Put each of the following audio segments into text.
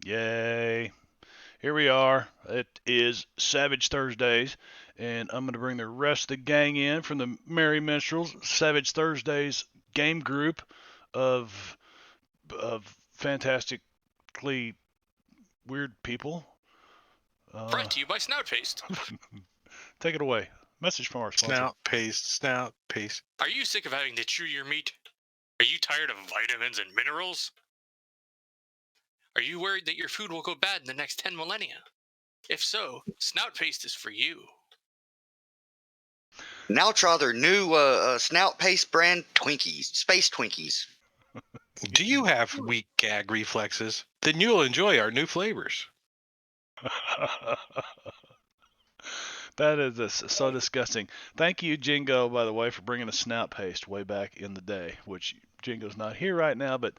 Yay. Here we are. It is Savage Thursdays, and I'm going to bring the rest of the gang in from the Merry Minstrels, Savage Thursdays game group of fantastically weird people. Brought to you by Snout Paste. Take it away. Message from our sponsor. Snout paste. Are you sick of having to chew your meat? Are you tired of vitamins and minerals? Are you worried that your food will go bad in the next 10 millennia? If so, Snout Paste is for you. Now try their new Snout Paste brand Twinkies, Space Twinkies. Do you have weak gag reflexes? Then you'll enjoy our new flavors. That is so disgusting. Thank you, Jingo, by the way, for bringing a Snout Paste way back in the day, which Jingo's not here right now, but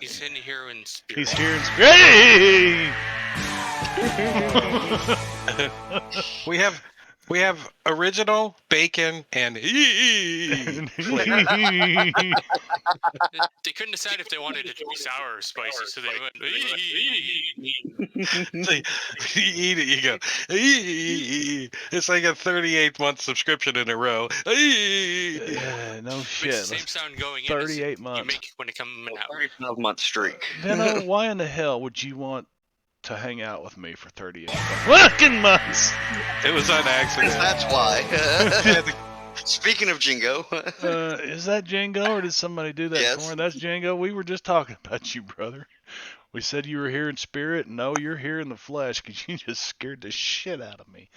He's in here in spirit. he's here in spirit. Hey! We have original bacon and They couldn't decide if they wanted it to be sour or spicy, so they went. It's like, you eat it, you go. It's like a 38-month subscription in a row. No Makes shit. the same sound going in 38 as months. you make when it comes out. 35-month streak. Venno, why in the hell would you want to hang out with me for 38 fucking months? It was on accident. That's why. Speaking of Jingo. Is that Django, or did somebody do that Yes. for me? That's Django. We were just talking about you, brother. We said you were here in spirit. No, you're here in the flesh because you just scared the shit out of me.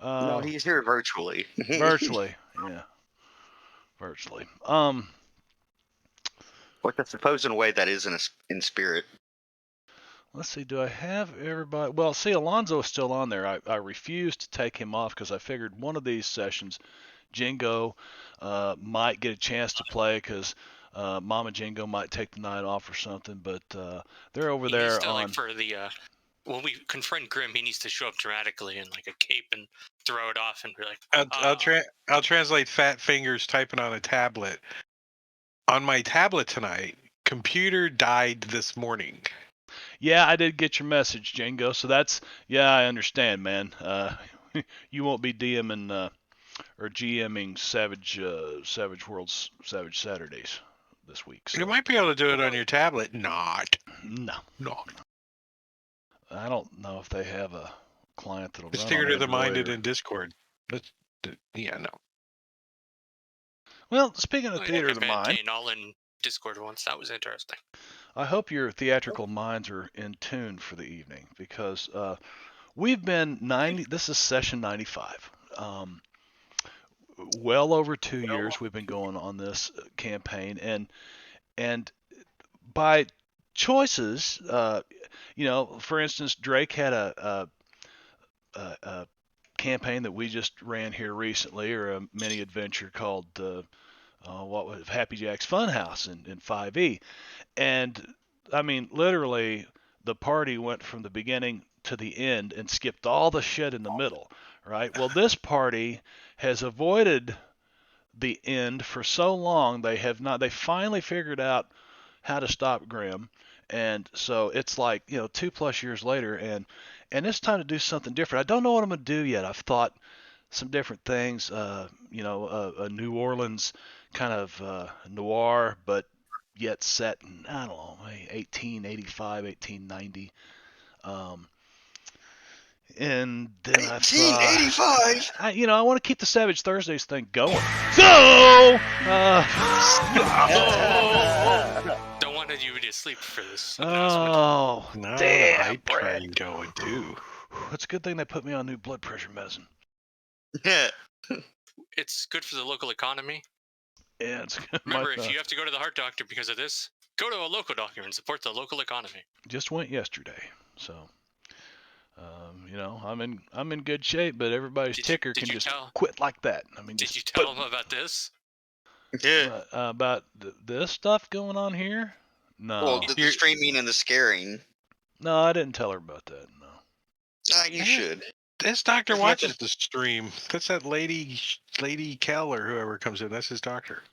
No, he's here virtually. Virtually, yeah. Virtually. What the supposed way that is in spirit. Let's see, do I have everybody? Well, see, Alonzo is still on there. I refused to take him off because I figured one of these sessions, Jingo might get a chance to play because Mama Jingo might take the night off or something. But they're over He there needs to, on. like, for the when we confront Grim, he needs to show up dramatically in like a cape and throw it off and be like, I'll translate fat fingers typing on a tablet. On my tablet tonight, computer died this morning. Yeah, I did get your message, Jingo. So that's, yeah, I understand, man. You won't be DMing or GMing Savage World's Savage Saturdays this week. So. You might be able to do it on your tablet. Not. No. I don't know if they have a client that'll It's run theater on of the minded Android or... in Discord. Yeah, no. Well, speaking of I theater of the mind, maintain all in Discord once. That was interesting. I hope your theatrical minds are in tune for the evening because we've been 90. This is session 95. Well over 2 years we've been going on this campaign, and by choices, for instance, Drake had a campaign that we just ran here recently, or a mini adventure called what was Happy Jack's Funhouse in 5e, and I mean literally the party went from the beginning to the end and skipped all the shit in the middle, right? Well, this party has avoided the end for so long they finally figured out how to stop Grim, and so it's like 2+ years later, and it's time to do something different. I don't know what I'm gonna do yet. I've thought some different things, a New Orleans kind of noir, but yet set in, I don't know, 1885, 1890. And then 1885. I want to keep the Savage Thursdays thing going. So, Don't want you to sleep for this. oh, No, damn, I try Brad. and go and do. It's a good thing they put me on new blood pressure medicine. Yeah. It's good for the local economy. Yeah, it's Remember, if you have to go to the heart doctor because of this, go to a local doctor and support the local economy. just went yesterday, so I'm in good shape, but everybody's ticker can just quit like that. I mean, did you tell them about this? Yeah. About this stuff going on here? No. Well, the streaming and the scaring. No, I didn't tell her about that. No. You should. This doctor watches the stream. That's that lady Kell or whoever comes in. That's his doctor.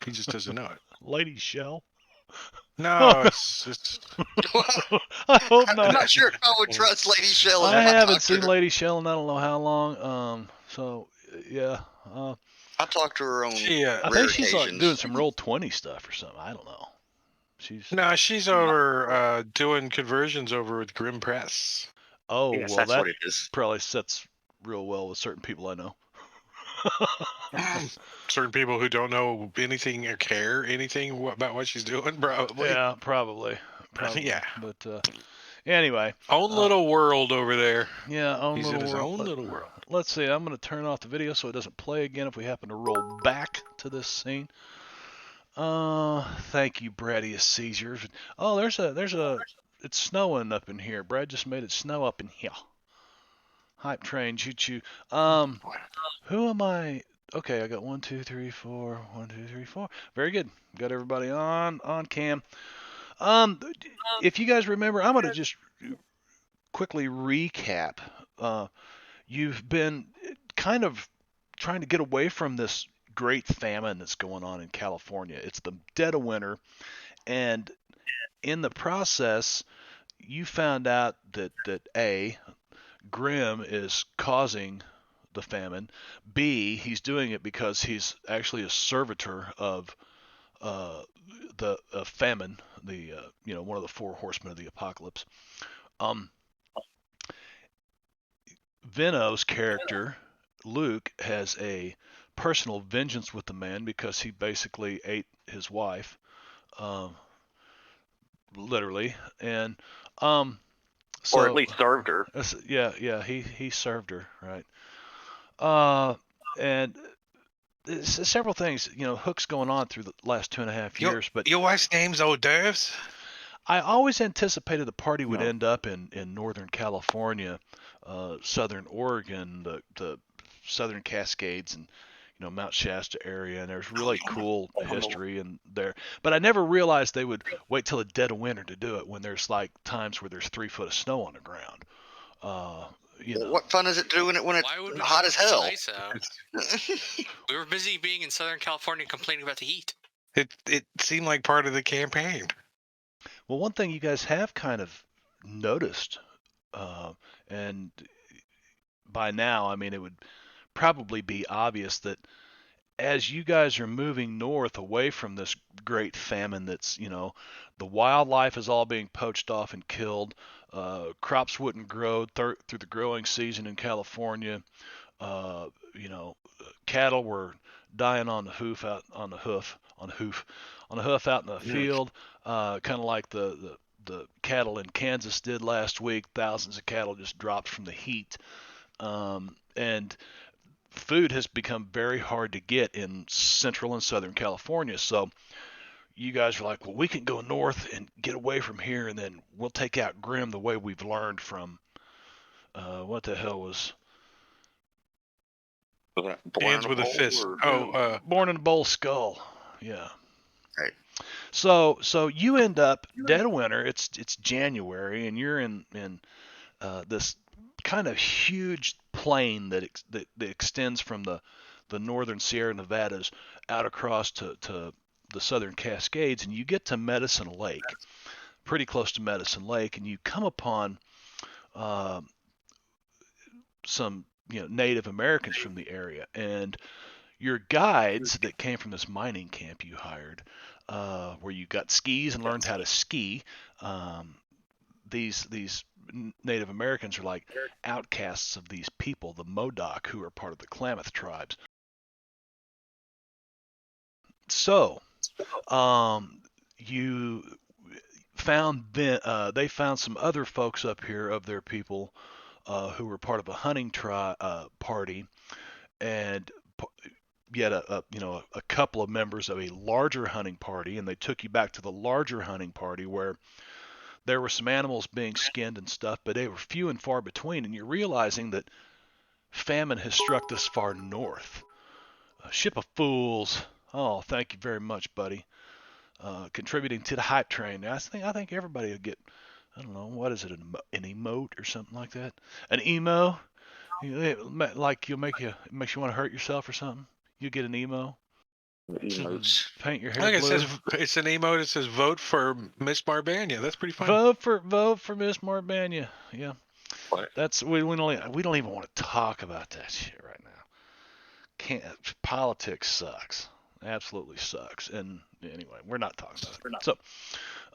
He just doesn't know it. Lady Shell. No, it's I hope I'm not. not sure if I would trust Lady Shell I if I haven't talked to seen her. Lady Shell in I don't know how long. So yeah. I talked to her on she. I rare think she's like doing occasions. some Roll20 stuff or something. I don't know. She's No, she's over doing conversions over with Grim Press. oh Yes, well, that's that what it is. probably sets real well with certain people I know. Certain people who don't know anything or care anything about what she's doing, probably. Yeah, probably. Yeah. But anyway, Own little world over there. yeah, own He's little in his world. own little world. Let's see. I'm going to turn off the video so it doesn't play again if we happen to roll back to this scene. Thank you, Bradius Caesars. Oh, there's a. It's snowing up in here. Brad just made it snow up in here. Hype train, choo choo. Who am I? Okay, I got 1, 2, 3, 4. 1, 2, 3, 4. Very good. Got everybody on cam. Um, if you guys remember, I'm gonna just quickly recap. You've been kind of trying to get away from this great famine that's going on in California. It's the dead of winter, and in the process, you found out that A, Grimm is causing the famine. B, he's doing it because he's actually a servitor of the famine, the one of the four horsemen of the apocalypse. Um, Veno's character, Luke, has a personal vengeance with the man because he basically ate his wife, um, literally, and Or at so least served her. yeah, he served her, right? Uh, and several things, hooks going on through the last 2.5 years, but Your wife's name's hors d'oeuvres? I always anticipated the party would No. end up in Northern California, Southern Oregon, the Southern Cascades, and Mount Shasta area, and there's really cool history in there. But I never realized they would wait till the dead of winter to do it when there's like times where there's 3 foot of snow on the ground. Uh, What fun is it doing it when it's Why would we hot as it's hell? nice out? We were busy being in Southern California complaining about the heat. It seemed like part of the campaign. Well, one thing you guys have kind of noticed, and by now, I mean, it would probably be obvious that as you guys are moving north away from this great famine that's, the wildlife is all being poached off and killed. Crops wouldn't grow through the growing season in California. Uh, you know, Cattle were dying on the hoof out on the hoof on the hoof on the hoof out in the field, kind of like the cattle in Kansas did last week. Thousands of cattle just dropped from the heat, and food has become very hard to get in central and southern California. So you guys are like, well, we can go north and get away from here, and then we'll take out Grimm the way we've learned from what the hell was Hands with a fist. Born in a Bull Skull. Yeah. Right. So you end up dead of winter. It's January, and you're in this kind of huge plain that extends from the northern Sierra Nevadas out across to the southern Cascades, and you get to Medicine Lake, pretty close to Medicine Lake, and you come upon some Native Americans from the area, and your guides that came from this mining camp you hired, where you got skis and learned how to ski. These Native Americans are like outcasts of these people, the Modoc, who are part of the Klamath tribes. So, you found they found some other folks up here of their people who were part of a hunting party, and yet a couple of members of a larger hunting party, and they took you back to the larger hunting party where there were some animals being skinned and stuff, but they were few and far between, and you're realizing that famine has struck this far north. A ship of fools. Oh, thank you very much, buddy. Contributing to the hype train. I think everybody would get, I don't know, what is it, an emote or something like that? An emo? Like it makes you want to hurt yourself or something. You get an emo. Emotes. Paint your hair Like it blue. says, it's an emote that says "Vote for Miss Marbanya." That's pretty funny. Vote for Miss Marbanya. Yeah, What? that's we don't even want to talk about that shit right now. Can't Politics sucks. Absolutely sucks. And anyway, we're not talking about it.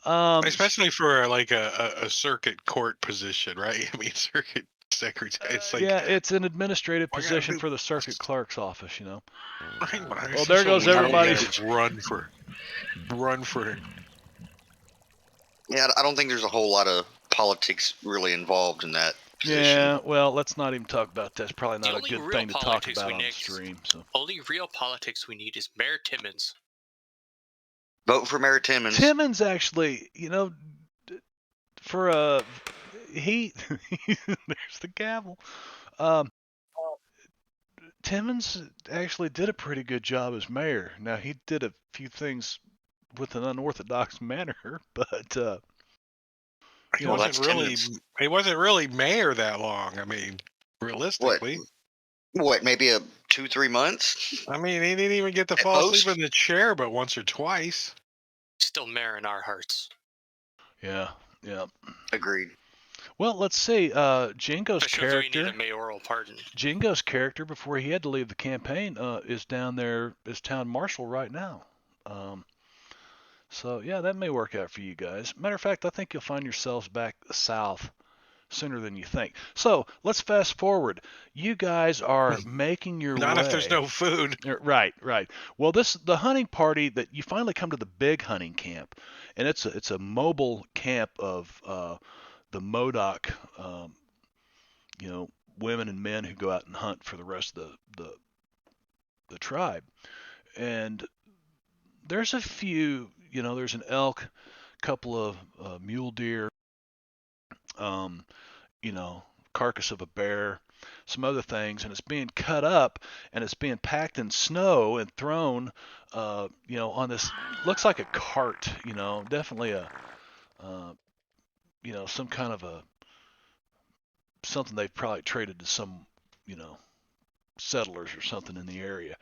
So, Especially for like a circuit court position, right? I mean, circuit secretary. It's like, yeah, it's an administrative I gotta position do- for the circuit clerk's office. You know. Right, but Well, it's there so goes weird. everybody's- Run for. Yeah, I don't think there's a whole lot of politics really involved in that position. Yeah, well, let's not even talk about that. It's probably The not a only good real thing to talk politics about we on the need- stream. So. Only real politics we need is Mayor Timmons. Vote for Mayor Timmons. Timmons actually, for he there's the gavel. Timmons actually did a pretty good job as mayor. Now he did a few things with an unorthodox manner, but He Well, wasn't that's really. Timmons. He wasn't really mayor that long. I mean, What? realistically. What? Maybe 2-3 months. I mean, he didn't even get to At fall most. asleep in the chair, but once or twice. Still mayor in our hearts. yeah. Agreed. Well, let's see. Jingo's Especially if we need character. a mayoral pardon. Jingo's character before he had to leave the campaign is down there as town marshal right now. So yeah, that may work out for you guys. Matter of fact, I think you'll find yourselves back south sooner than you think. So let's fast forward. You guys are making your Not way. if there's no food. Right. Well, the hunting party that you finally come to the big hunting camp, and it's a mobile camp of the Modoc, women and men who go out and hunt for the rest of the tribe. And there's a few, there's an elk, couple of mule deer, um, carcass of a bear, some other things, and it's being cut up and it's being packed in snow and thrown, on this looks like a cart, definitely a, some kind of something they've probably traded to some, settlers or something in the area,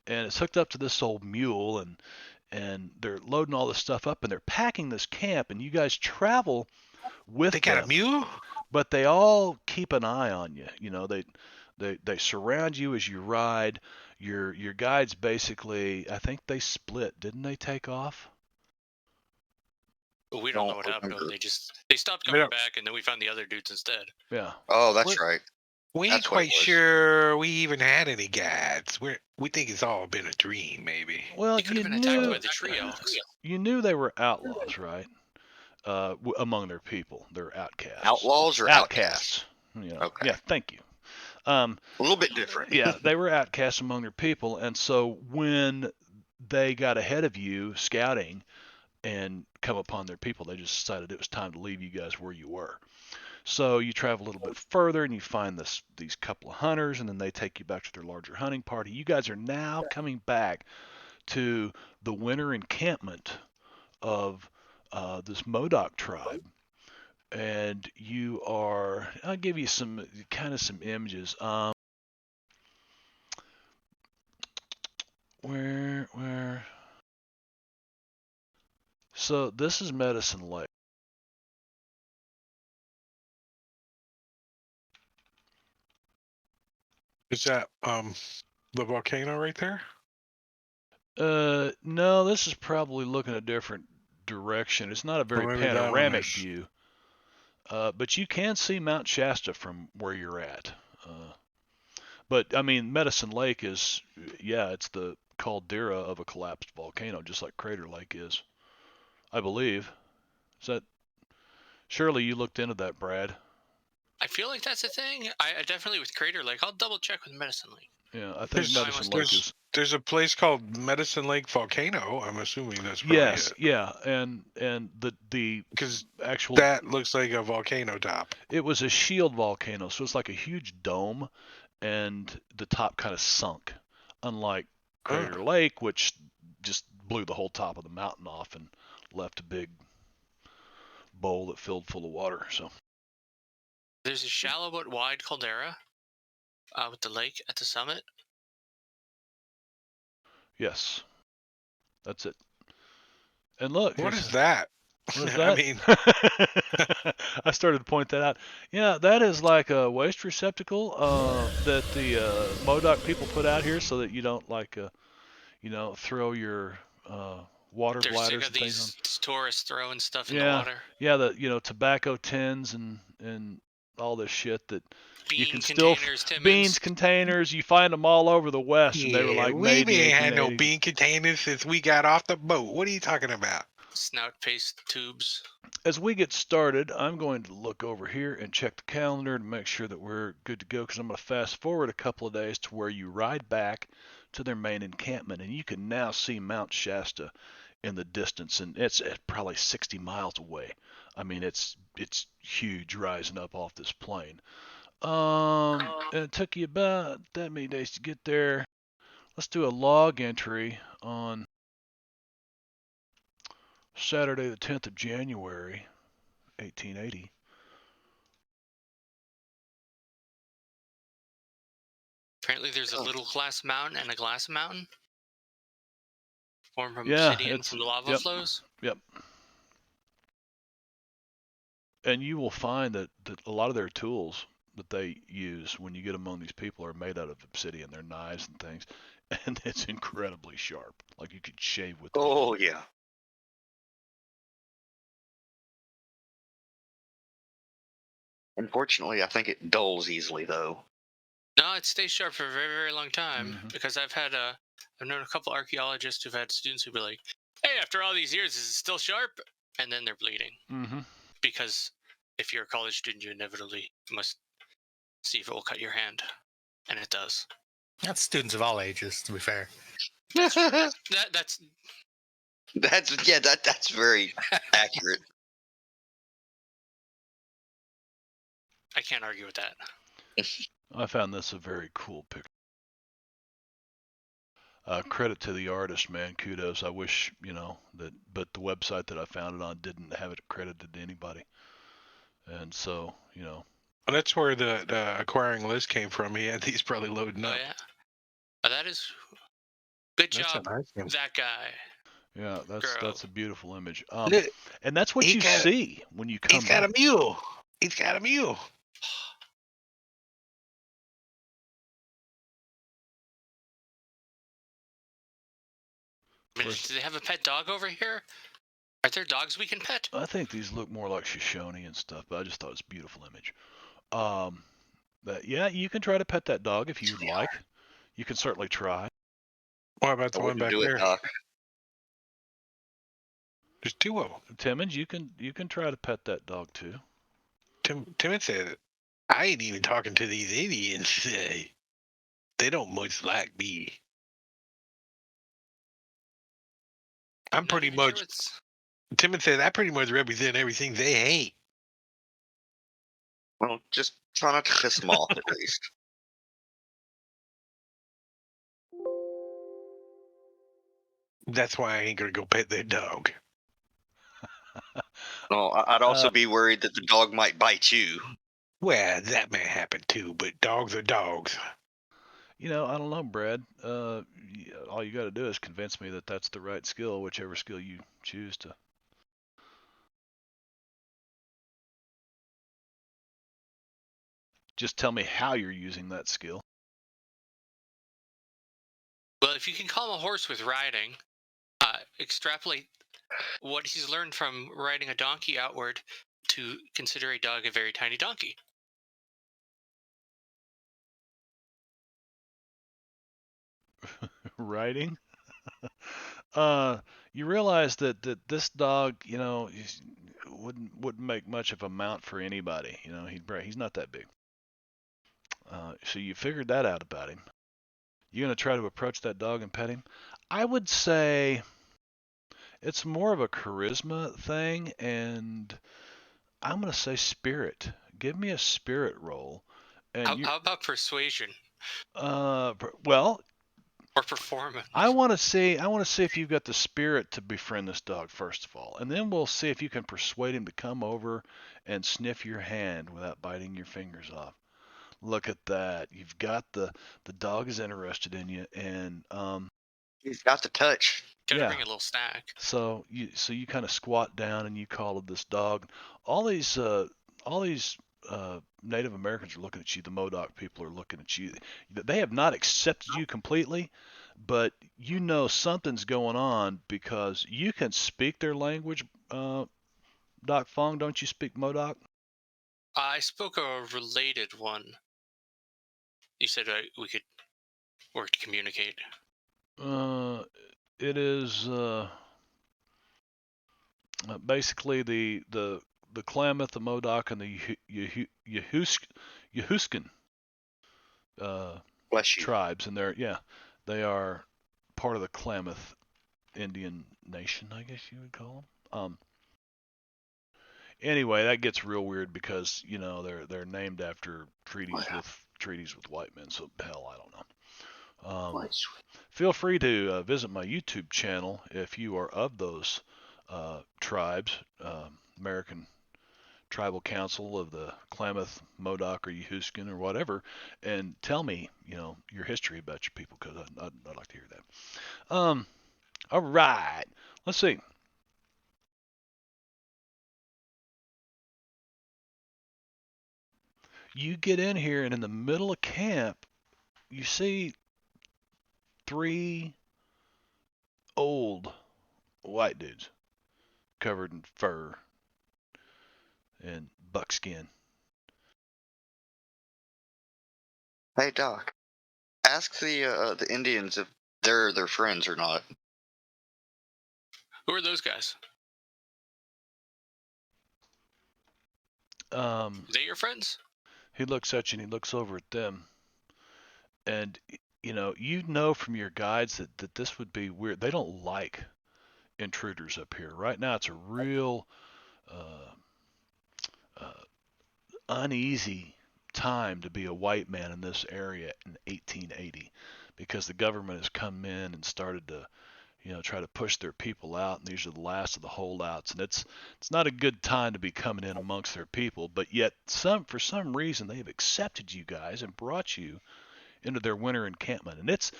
and it's hooked up to this old mule, and they're loading all this stuff up and they're packing this camp, and you guys travel with They got them. a mule? But they all keep an eye on you. They surround you as you ride. Your guides basically, I think they split. Didn't they take off? But we don't know what happened. They stopped We coming don't- back, and then we found the other dudes instead. Yeah. Oh, that's What? right. We ain't That's what it quite was. sure we even had any guides. We think it's all been a dream, maybe. Well, They could have been attacked by the tree elks. you knew they were outlaws, right? Among their people, they're outcasts. Outlaws or outcasts? Okay. Yeah. Thank you. A little bit different. Yeah, they were outcasts among their people, and so when they got ahead of you scouting and come upon their people, they just decided it was time to leave you guys where you were. So you travel a little bit further and you find these couple of hunters, and then they take you back to their larger hunting party. You guys are now coming back to the winter encampment of this Modoc tribe, and I'll give you some images. Where? So this is Medicine Lake. Is that the volcano right there? No, this is probably looking a different direction. It's not a very Or maybe that one panoramic is. view. But you can see Mount Shasta from where you're at. But I mean, Medicine Lake is, it's the caldera of a collapsed volcano, just like Crater Lake is, I believe. Surely you looked into that, Brad? I feel like that's a thing. I definitely with Crater Lake. I'll double check with Medicine Lake. Yeah, I think There's- Medicine Lake is. There's a place called Medicine Lake Volcano. I'm assuming that's probably Yes, it. yeah, and the Because actual that looks like a volcano top. it was a shield volcano, so it's like a huge dome, and the top kind of sunk, unlike Crater Lake, which just blew the whole top of the mountain off and left a big bowl that filled full of water. So There's a shallow but wide caldera with the lake at the summit. yes, That's it. And look, What is that? what is I that? mean, I started to point that out. Yeah, that is like a waste receptacle that the MODOK people put out here so that you don't throw your water They're sick bladders of and things on. these tourists throwing stuff in the Yeah, water. yeah, the tobacco tins and all this shit that you Bean can still containers, Timmons. beans containers. You find them all over the West, and they were yeah, like we made in the ain't had no 1880s. bean containers since we got off the boat. What are you talking about? Snout paste tubes. As we get started, I'm going to look over here and check the calendar to make sure that we're good to go because I'm going to fast forward a couple of days to where you ride back to their main encampment, and you can now see Mount Shasta in the distance, and it's at probably 60 miles away. I mean, it's huge rising up off this plain. And it took you about that many days to get there. Let's do a log entry on Saturday, the 10th of January, 1880. Apparently, there's a little glass mountain and a glass mountain formed from Yeah, obsidian from the lava yep, flows. yep. And you will find that a lot of their tools that they use when you get among these people are made out of obsidian. They're knives and things, and it's incredibly sharp. Like you could shave with them. Oh yeah. Unfortunately, I think it dulls easily though. No, it stays sharp for a very, very long time Mhm. because I've known a couple archaeologists who've had students who'd be like, "Hey, after all these years, is it still sharp?" And then they're bleeding Mhm. because if you're a college student, you inevitably must see if it will cut your hand, and it does. That's students of all ages, to be fair. That's That's very accurate. I can't argue with that. I found this a very cool picture. Credit to the artist, man. Kudos. I wish, but the website that I found it on didn't have it credited to anybody. And so, Well, that's where the acquiring list came from. He had these probably loading Oh up. yeah, that is good That's job, a nice one. that guy. yeah, Girl. that's a beautiful image. Look, And that's what he you got- see when you come He's got back. a mule. He's got a mule. I mean, do they have a pet dog over here? Are there dogs we can pet? I think these look more like Shoshone and stuff, but I just thought it's a beautiful image. But yeah, you can try to pet that dog if you'd like. You can certainly try. What about the I one wouldn't back do it, there? Doc. There's two of them. Timmons, you can try to pet that dog too. Timmons said, I ain't even talking to these Indians. They don't much like me. I'm Not pretty even sure much. what's- Timmons said, I pretty much represent everything they hate. Well, just try not to piss them off at least. That's why I ain't gonna go pet their dog. No, I'd also be worried that the dog might bite you. Well, that may happen too, but dogs are dogs. I don't know, Brad. All you got to do is convince me that that's the right skill, whichever skill you choose to. Just tell me how you're using that skill. Well, if you can calm a horse with riding, extrapolate what he's learned from riding a donkey outward to consider a dog a very tiny donkey. Riding. You realize that this dog, wouldn't make much of a mount for anybody. He's not that big. So you figured that out about him. You gonna try to approach that dog and pet him? I would say it's more of a charisma thing, and I'm gonna say spirit. Give me a spirit roll. And How about persuasion well, or performance? I want to see if you've got the spirit to befriend this dog first of all, and then we'll see if you can persuade him to come over and sniff your hand without biting your fingers off. Look at that. You've got the dog is interested in you, and He's got the touch. Gotta Yeah. bring a little snack. So you kind of squat down and you call this dog. All these Native Americans are looking at you. The Modoc people are looking at you. They have not accepted you completely, but you know something's going on because you can speak their language. Doc Fong, don't you speak Modoc? I spoke a related one. You said we could work to communicate. It is basically the Klamath, the Modoc, and the Yahuskan Bless you. tribes, and they are part of the Klamath Indian Nation, I guess you would call them. Anyway, that gets real weird because they're named after treaties with white men. So hell, I don't know. Feel free to visit my YouTube channel if you are of those tribes, American Tribal Council of the Klamath, Modoc, or Yahuskan, or whatever, and tell me, your history about your people, because I'd like to hear that. All right, let's see. You get in here, and in the middle of camp, you see 3 old white dudes covered in fur and buckskin. Hey Doc, ask the Indians if they're their friends or not. Who are those guys? Are they your friends? He looks at you and he looks over at them, and you know from your guides that this would be weird. They don't like intruders up here. Right now, it's a real uneasy time to be a white man in this area in 1880 because the government has come in and started to try to push their people out, and these are the last of the holdouts, and it's not a good time to be coming in amongst their people, but yet for some reason they have accepted you guys and brought you into their winter encampment, and it's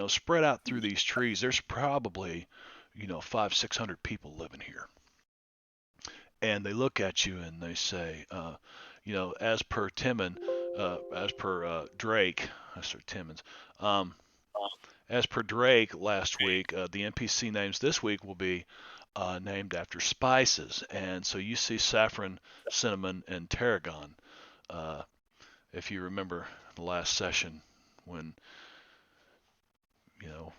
spread out through these trees. There's probably 500-600 people living here, and they look at you and they say, as per Timmon, as per Drake, Sir Timmons, as per Drake last week, the NPC names this week will be named after spices, and so you see saffron, cinnamon, and tarragon. If you remember the last session when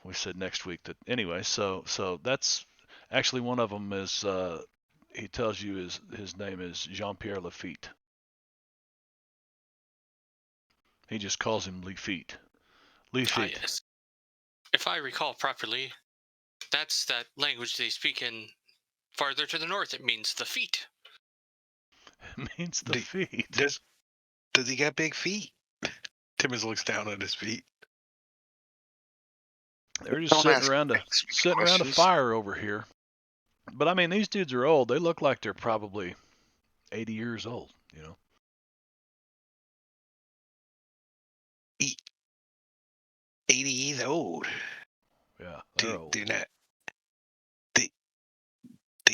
we said next week that anyway, so that's actually one of them is he tells you his name is Jean-Pierre Lafitte. He just calls him Lafitte. Lafitte. Yes. If I recall properly, that's that language they speak in farther to the north. It means the feet. It means the feet. Does he got big feet? Timmons looks down at his feet. They're just Don't sitting ask around a questions. fire over here. But I mean, these dudes are old. They look like they're probably 80 years old. 80 years old. Yeah, they're old. They're not. They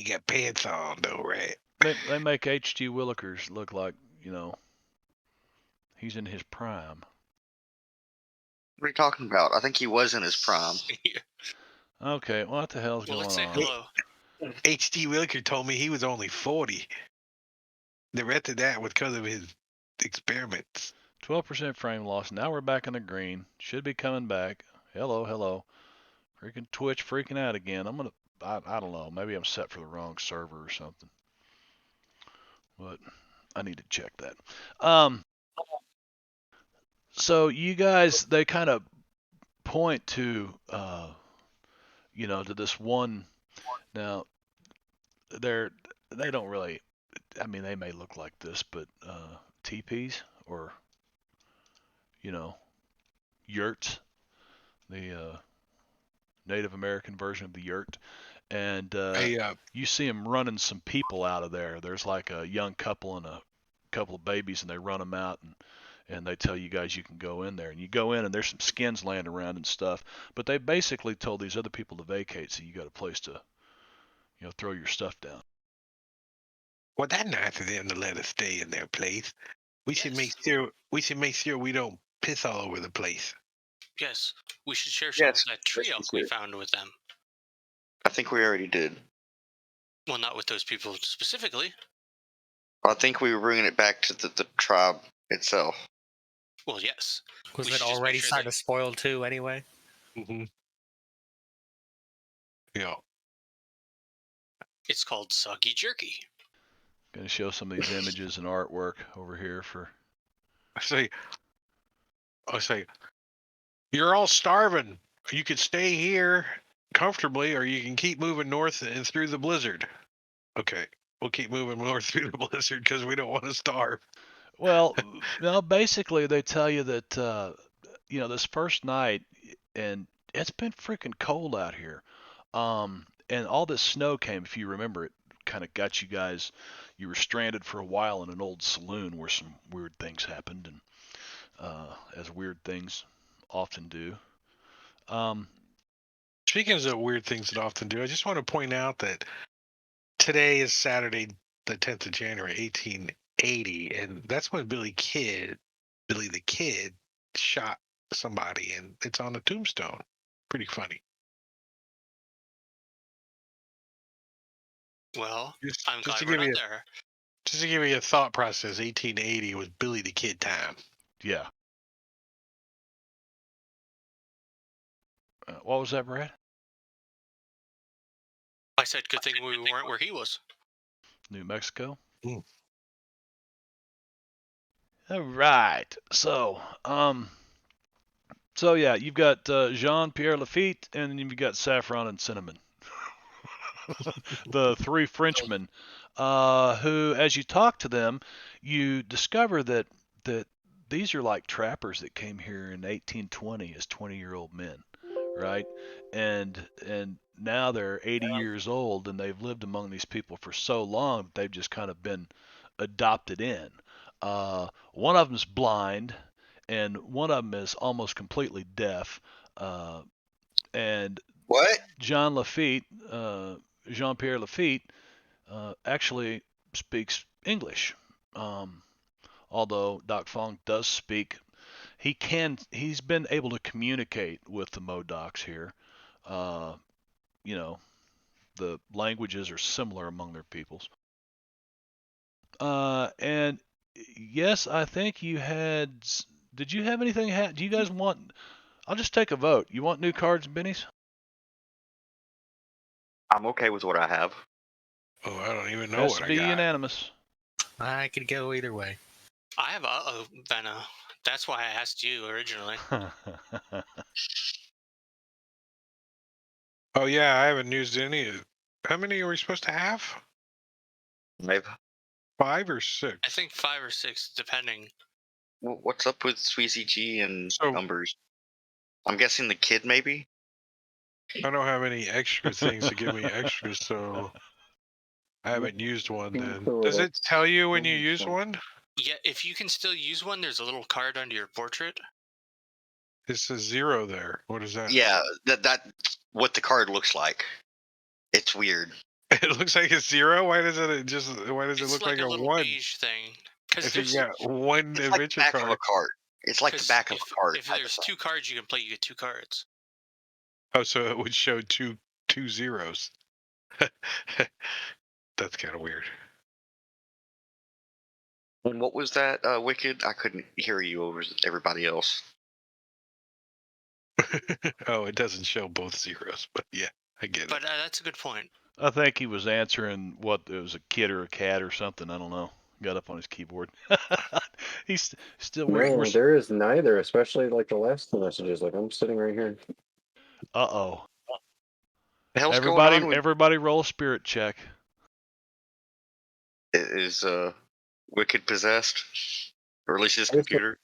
got pants on though, right? They make H.G. Willikers look like he's in his prime. What are you talking about? I think he was in his prime. Okay, what the hell's Well, going let's say on? hello. H.G. Williker told me he was only 40. The rest of that was because of his experiments. 12% frame loss. Now we're back in the green. Should be coming back. Hello. Freaking Twitch freaking out again. I don't know. Maybe I'm set for the wrong server or something. But I need to check that. So you guys, they kind of point to, to this one. Now, they don't really. I mean, they may look like this, but teepees or yurts, the Native American version of the yurt, and you see them running some people out of there. There's like a young couple and a couple of babies, and they run them out, and they tell you guys you can go in there, and you go in and there's some skins laying around and stuff, but they basically told these other people to vacate, so you got a place to, throw your stuff down. Well, that's nice of them to let us stay in their place. We should make Yes. sure we don't piss all over the place. Yes, we should share some of Yes, that tree yes, elk we we should. found with them. I think we already did. Well, not with those people specifically. I think we were bringing it back to the tribe itself. Well, yes. Was We it should just make already sure starting that- to spoil too? Anyway, Mm-hmm. Yeah. It's called soggy jerky. Going to show some of these images and artwork over here for. I say, you're all starving. You could stay here comfortably, or you can keep moving north and through the blizzard. Okay, we'll keep moving north through the blizzard because we don't want to starve. Well, no, basically they tell you that this first night, and it's been freaking cold out here, and all this snow came. If you remember, it kind of got you guys. You were stranded for a while in an old saloon where some weird things happened, and as weird things often do. Speaking of weird things that often do, I just want to point out that today is Saturday, the 10th of January, 1880, and that's when Billy the Kid, shot somebody, and it's on a tombstone. Pretty funny. Well, Just, I'm just glad to we're give not you, there. just to give you a thought process, 1880 was Billy the Kid time. Yeah. What was that, Brad? I said, good thing we weren't where he was. New Mexico. Mm. All right. So yeah, you've got Jean-Pierre Lafitte, and then you've got Saffron and Cinnamon, the three Frenchmen, who, as you talk to them, you discover that these are like trappers that came here in 1820 as 20-year-old men, right? And now they're 80 years old, and they've lived among these people for so long that they've just kind of been adopted in. One of them's blind, and one of them is almost completely deaf. And What? John Lafitte, Jean-Pierre Lafitte, actually speaks English. Although Doc Fong does speak, he's been able to communicate with the Modocs here. Uh, you know, the languages are similar among their peoples. And yes, I think you had. Did you have anything? Do you guys want? I'll just take a vote. You want new cards and bennies? I'm okay with what I have. Oh, I don't even know Has what to I be got. unanimous. I could go either way. I have Venna. That's why I asked you originally. Oh yeah, I haven't used any. How many are we supposed to have? Maybe. 5 or 6? I think 5 or 6, depending. What's up with Sweezy G and So- numbers? I'm guessing the kid, maybe? I don't have any extra things to give me extras, so I haven't used one then. Does it tell you when you use one? Yeah, if you can still use one, there's a little card under your portrait. It says 0 there. What is that? Yeah, that what the card looks like. It's weird. It looks like it's 0. Why does it It's look like like a a little 1? beige thing. Because If you got one It's like the adventure back of a card. card. It's like the back of a card. if type of there's thing. 2 cards you can play, you get 2 cards. Oh, so it would show two zeros. That's kind of weird. And what was that, Wicked? I couldn't hear you over everybody else. Oh, it doesn't show both zeros, but yeah, I get But it. that's a good point. I think he was answering what it was, a kid or a cat or something. I don't know. Got up on his keyboard. He's still No, there is neither, especially like the last two messages. Like I'm sitting right here. Uh-oh. The hell's Everybody going on with everybody roll a spirit check. is Wicked possessed? Or at least his computer?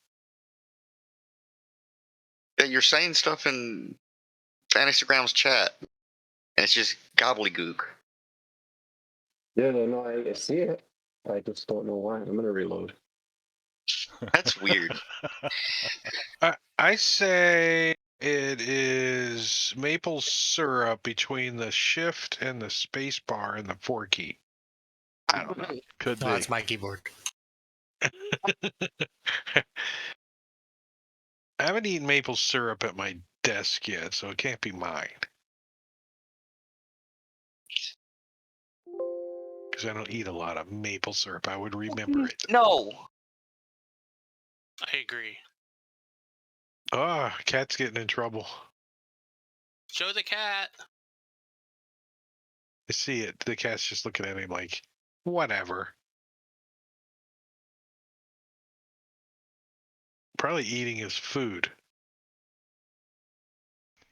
Yeah, you're saying stuff in Fantasygram's chat, and it's just gobbledygook. Yeah, no, I see it. I just don't know why. I'm gonna reload. That's weird. I say it is maple syrup between the shift and the space bar and the 4 key. I don't know. Could No, be. that's my keyboard. I haven't eaten maple syrup at my desk yet, so it can't be mine. Because I don't eat a lot of maple syrup. I would remember it. No. I agree. Oh, cat's getting in trouble. Show the cat. I see it. The cat's just looking at him like, whatever. Probably eating his food.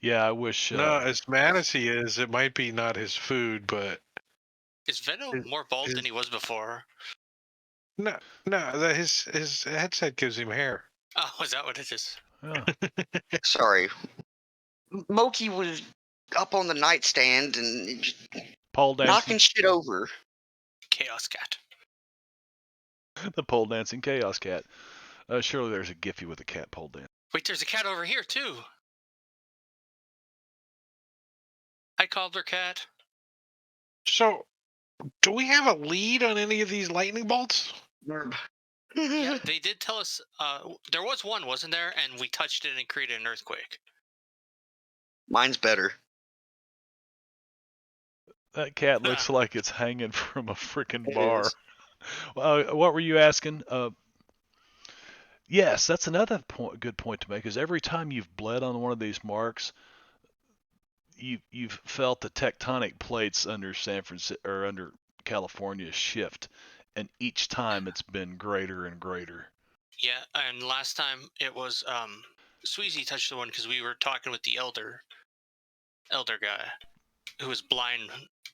Yeah, I wish. No, as mad as he is, it might be not his food, but Is Venom Is- more bald is- than he was before? no, his headset gives him hair. Oh, is that what it is? Yeah. Sorry. Moki was up on the nightstand and just Pole dancing. knocking shit over. Chaos cat. The pole dancing chaos cat. Surely there's a Giphy with a cat pole dance. Wait, there's a cat over here too. Hi, cobbler cat. So, do we have a lead on any of these lightning bolts? Yeah, they did tell us. There was one, wasn't there? And we touched it and it created an earthquake. Mine's better. That cat looks like it's hanging from a freaking It bar. is. What were you asking? Yes, that's another good point to make. Is every time you've bled on one of these marks, you've felt the tectonic plates under San Francisco or under California shift, and each time it's been greater and greater. Yeah, and last time it was Sweezy touched the one because we were talking with the elder guy who was blind,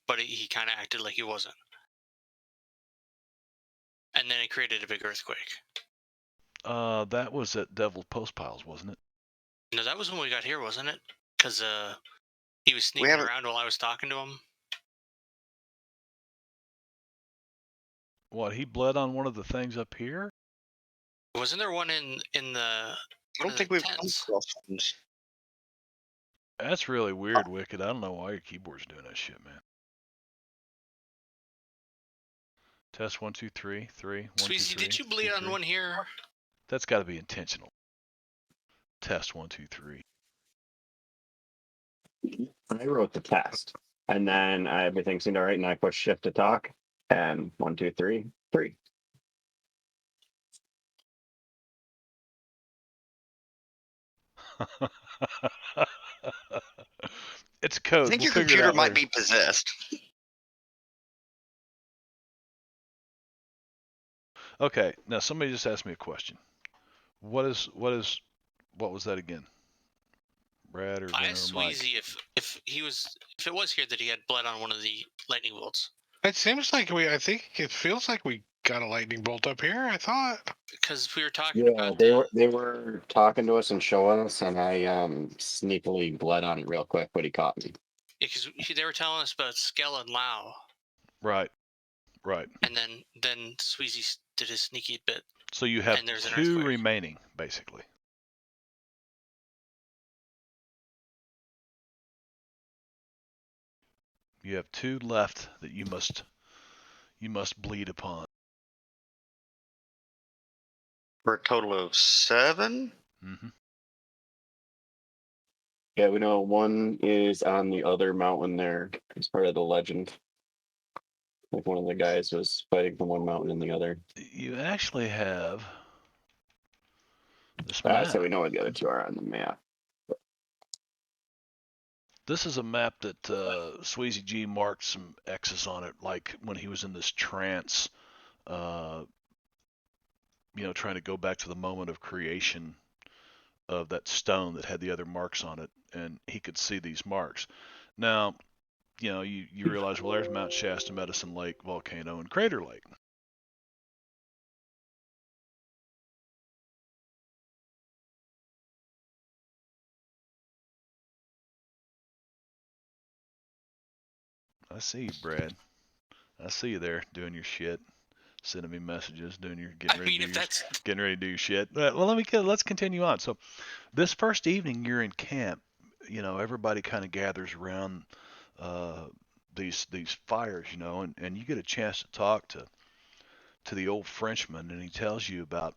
but he kind of acted like he wasn't. And then it created a big earthquake. That was at Devil Post Piles, wasn't it? No, that was when we got here, wasn't it? Because he was sneaking haven't- around while I was talking to him. What, he bled on one of the things up here? Wasn't there one in the? I one don't of think the we've come tents? across ones. That's really weird, Wicked. I don't know why your keyboard's doing that shit, man. Test 1 2 3 3 1 2 Sweezy, 3. did you bleed 2, on 3. one here? That's got to be intentional. Test 1 2 3. I wrote the test, and then everything seemed all right, and I pushed shift to talk, and 1 2 3 3. It's I code. think We'll your figure it computer out might later. be possessed. Okay, now somebody just asked me a question. What was that again? Brad or I Vin asked or Mike? Sweezy if it was here that he had bled on one of the lightning bolts. It seems like I think it feels like we got a lightning bolt up here. I thought. Because we were talking Yeah, about they were talking to us and showing us, and I sneakily bled on it real quick, but he caught me. because they were telling us about Skell and Lau, Right. and then Sweezy did his sneaky bit. So you have And there's an 2 earthquake. remaining, basically. You have 2 left that you must bleed upon. For a total of 7? Hmm. Yeah, we know one is on the other mountain there. It's part of the legend. Like one of the guys was fighting from one mountain and the other. You actually have this So map. we know where the other two are on the map. This is a map that Sweezy G marked some X's on it, like when he was in this trance, trying to go back to the moment of creation of that stone that had the other marks on it, and he could see these marks. Now, you realize, well, there's Mount Shasta, Medicine Lake, Volcano, and Crater Lake. I see you, Brad. I see you there doing your shit. sending me messages, doing your I mean, if that's getting ready to do your shit. Well, let's continue on. So, this first evening you're in camp. You know, everybody kind of gathers around uh, these fires. You know, and you get a chance to talk to the old Frenchman, and he tells you about,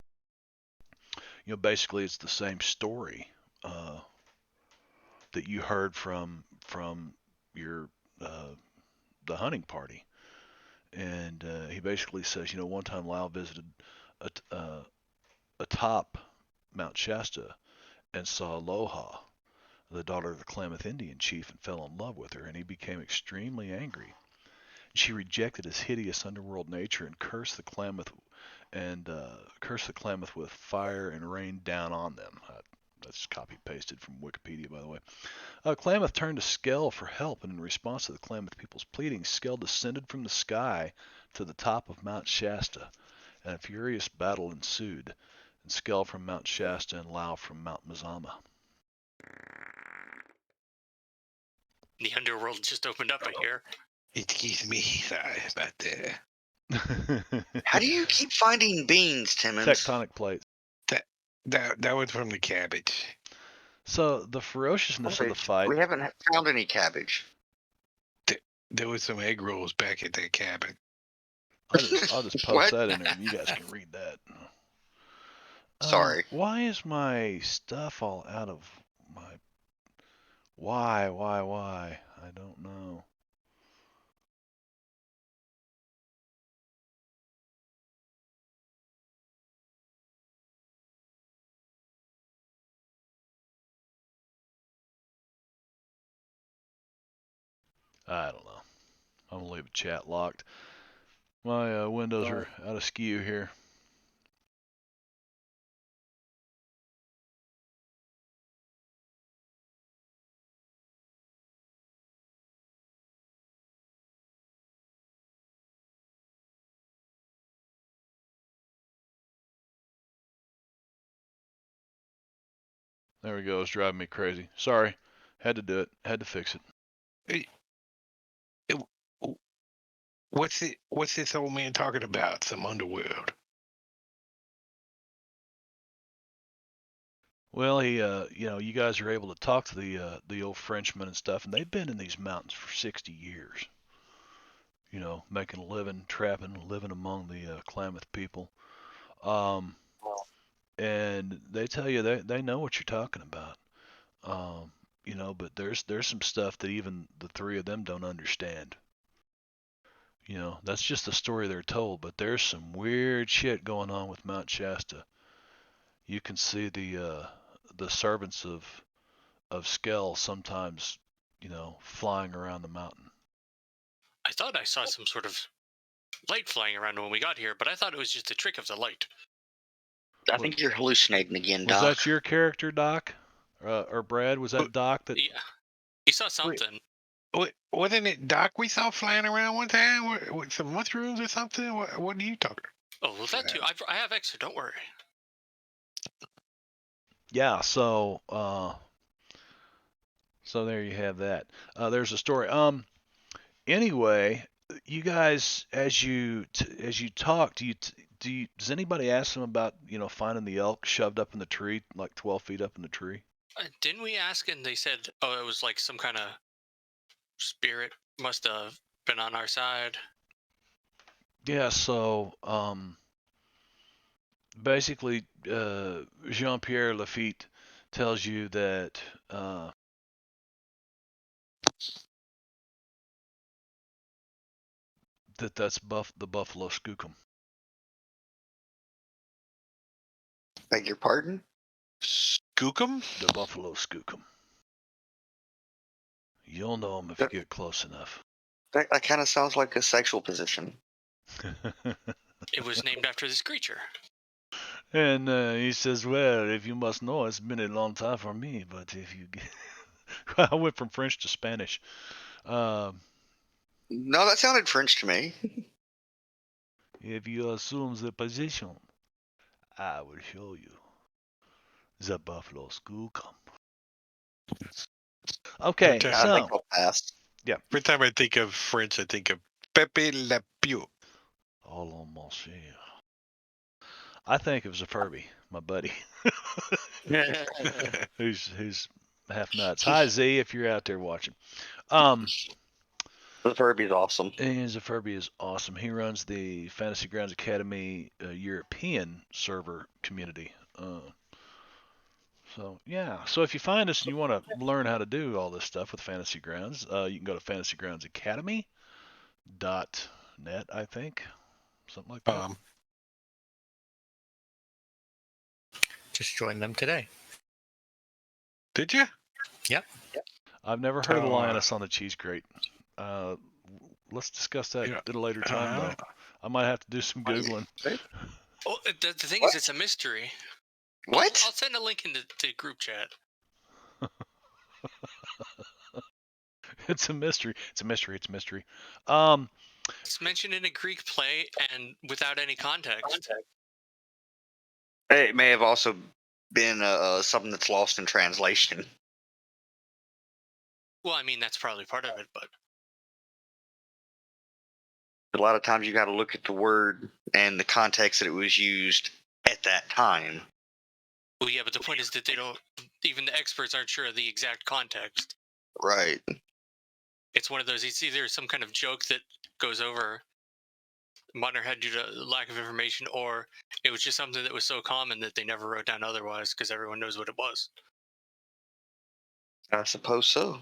you know, basically it's the same story that you heard from your the hunting party. And he basically says, you know, one time Lyle visited atop Mount Shasta and saw Aloha, the daughter of the Klamath Indian chief, and fell in love with her, and he became extremely angry. She rejected his hideous underworld nature and cursed the Klamath with fire and rained down on them. That's copy pasted from Wikipedia, by the way. Klamath turned to Skell for help, and in response to the Klamath people's pleadings, Skell descended from the sky to the top of Mount Shasta, and a furious battle ensued, and Skell from Mount Shasta and Lau from Mount Mazama. the underworld just opened up, I hear. It gives me size about there. How do you keep finding beans, Timmons? Tectonic plates. That was from the cabbage. So the ferociousness of the fight. We haven't found any cabbage. There was some egg rolls back at that cabin. I'll just post What? that in there, and you guys can read that. Sorry. Why is my stuff all out of my... Why? I don't know. I don't know. I'm going to leave the chat locked. My windows are out of skew here. There we go. It's driving me crazy. Sorry. Had to do it. Had to fix it. What's this old man talking about? Some underworld. Well, he, you know, you guys are able to talk to the old Frenchman and stuff, and they've been in these mountains for 60 years. You know, making a living, trapping, living among the Klamath people. And they tell you they know what you're talking about. You know, but there's some stuff that even the three of them don't understand. You know, that's just the story they're told, but there's some weird shit going on with Mount Shasta. You can see the servants of Skell sometimes, you know, flying around the mountain. I thought I saw some sort of light flying around when we got here, but I thought it was just a trick of the light. I think you're hallucinating again, Was Doc. that your character, Doc? Or Brad? Was that Doc that... Yeah, he saw something. Wasn't it Doc we saw flying around one time with some mushrooms or something? What are you talking? Oh, well, that too. I have extra. Don't worry. Yeah, so there you have that. There's a story. Anyway, you guys, as you talk, does anybody ask them about, you know, finding the elk shoved up in the tree, like 12 feet up in the tree? Didn't we ask? And they said, oh, it was like some kind of spirit must have been on our side. Yeah. So basically, Jean-Pierre Lafitte tells you that that's the buffalo Skookum. Beg your pardon? Skookum? The buffalo Skookum. You'll know him if you get close enough. That kind of sounds like a sexual position. It was named after this creature. And he says, well, if you must know, it's been a long time for me, but if you get... I went from French to Spanish. No, that sounded French to me. If you assume the position, I will show you the buffalo Skookum. Okay, Okay. I so... think I'll pass. Yeah. Every time I think of French, I think of Pepe Le Pew. Parlons, monsieur. I think it was a Furby, my buddy, who's half nuts. Hi Z, if you're out there watching. The Furby's awesome. And Furby is awesome. He runs the Fantasy Grounds Academy European server community. So yeah. So if you find us and you want to learn how to do all this stuff with Fantasy Grounds, you can go to fantasygroundsacademy.net, I think, something like that. Just join them today. Did you? Yep. I've never heard of the Lioness on the Cheese Grate. Let's discuss that at a later time, though. I might have to do some Googling. Oh, the thing is, it's a mystery. What? I'll send a link in the group chat. It's a mystery. It's a mystery. It's a mystery. It's mentioned in a Greek play and without any context. It may have also been something that's lost in translation. Well, I mean, that's probably part of it, but A lot of times you got to look at the word and the context that it was used at that time. well, yeah. But the point is that they don't. Even the experts aren't sure of the exact context. Right. It's one of those. It's either some kind of joke that goes over modern head due to lack of information, or it was just something that was so common that they never wrote down otherwise because everyone knows what it was. I suppose so.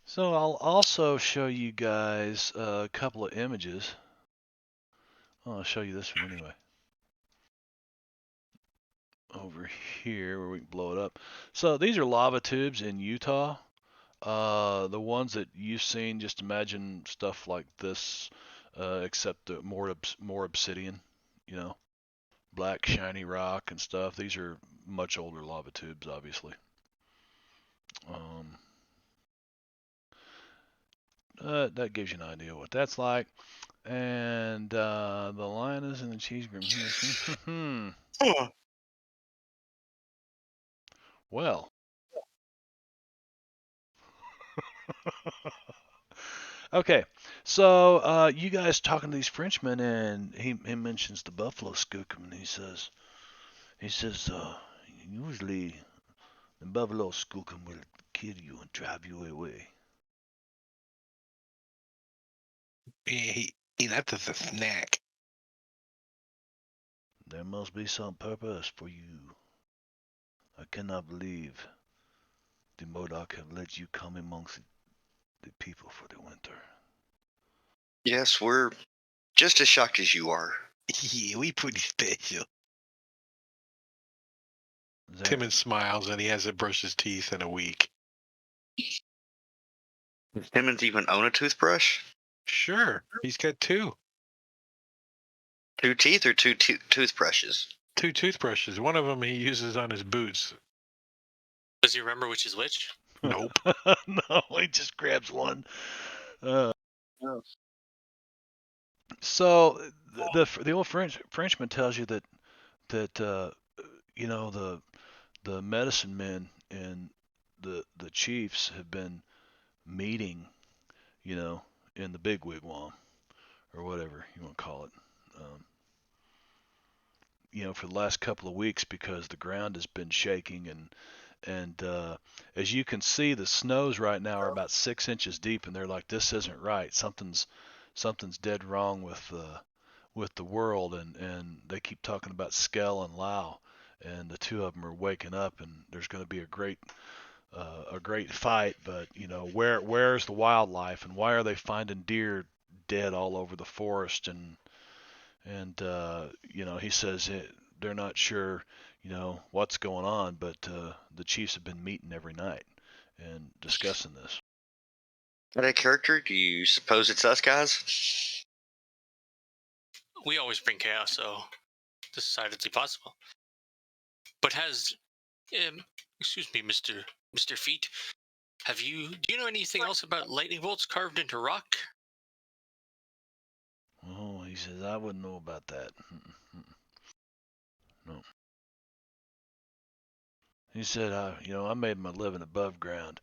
So I'll also show you guys a couple of images. I'll show you this one anyway. Over here where we can blow it up. So these are lava tubes in Utah. The ones that you've seen, just imagine stuff like this, except more obsidian, black shiny rock and stuff. These are much older lava tubes, obviously. That gives you an idea what that's like. And the lioness and the cheese grim. Well. Okay, so you guys talking to these Frenchmen, and he mentions the buffalo skookum, and he says, usually the buffalo skookum will kill you and drive you away. Yeah, that's a snack. There must be some purpose for you. I cannot believe the Modoc have let you come amongst the people for the winter. Yes, we're just as shocked as you are. Yeah, we pretty special. Is that- Timmons smiles and he hasn't brushed his teeth in a week. Does Timmons even own a toothbrush? Sure, he's got two. 2 teeth or two toothbrushes? Two toothbrushes. One of them he uses on his boots. Does he remember which is which? Nope. No, he just grabs one. So the old Frenchman tells you that the medicine men and the chiefs have been meeting, in the big wigwam or whatever you want to call it, for the last couple of weeks because the ground has been shaking and as you can see, the snows right now are about 6 inches deep, and they're like, this isn't right. Something's dead wrong with the world, and they keep talking about Skell and Lau, and the two of them are waking up, and there's going to be a great fight. But where's the wildlife, and why are they finding deer dead all over the forest? And he says they're not sure what's going on, but the chiefs have been meeting every night and discussing this. Out of character, do you suppose it's us guys? We always bring chaos, so decidedly possible. But excuse me, Mr. Feet, do you know anything else about lightning bolts carved into rock? Oh, he says, I wouldn't know about that. No. He said, I made my living above ground.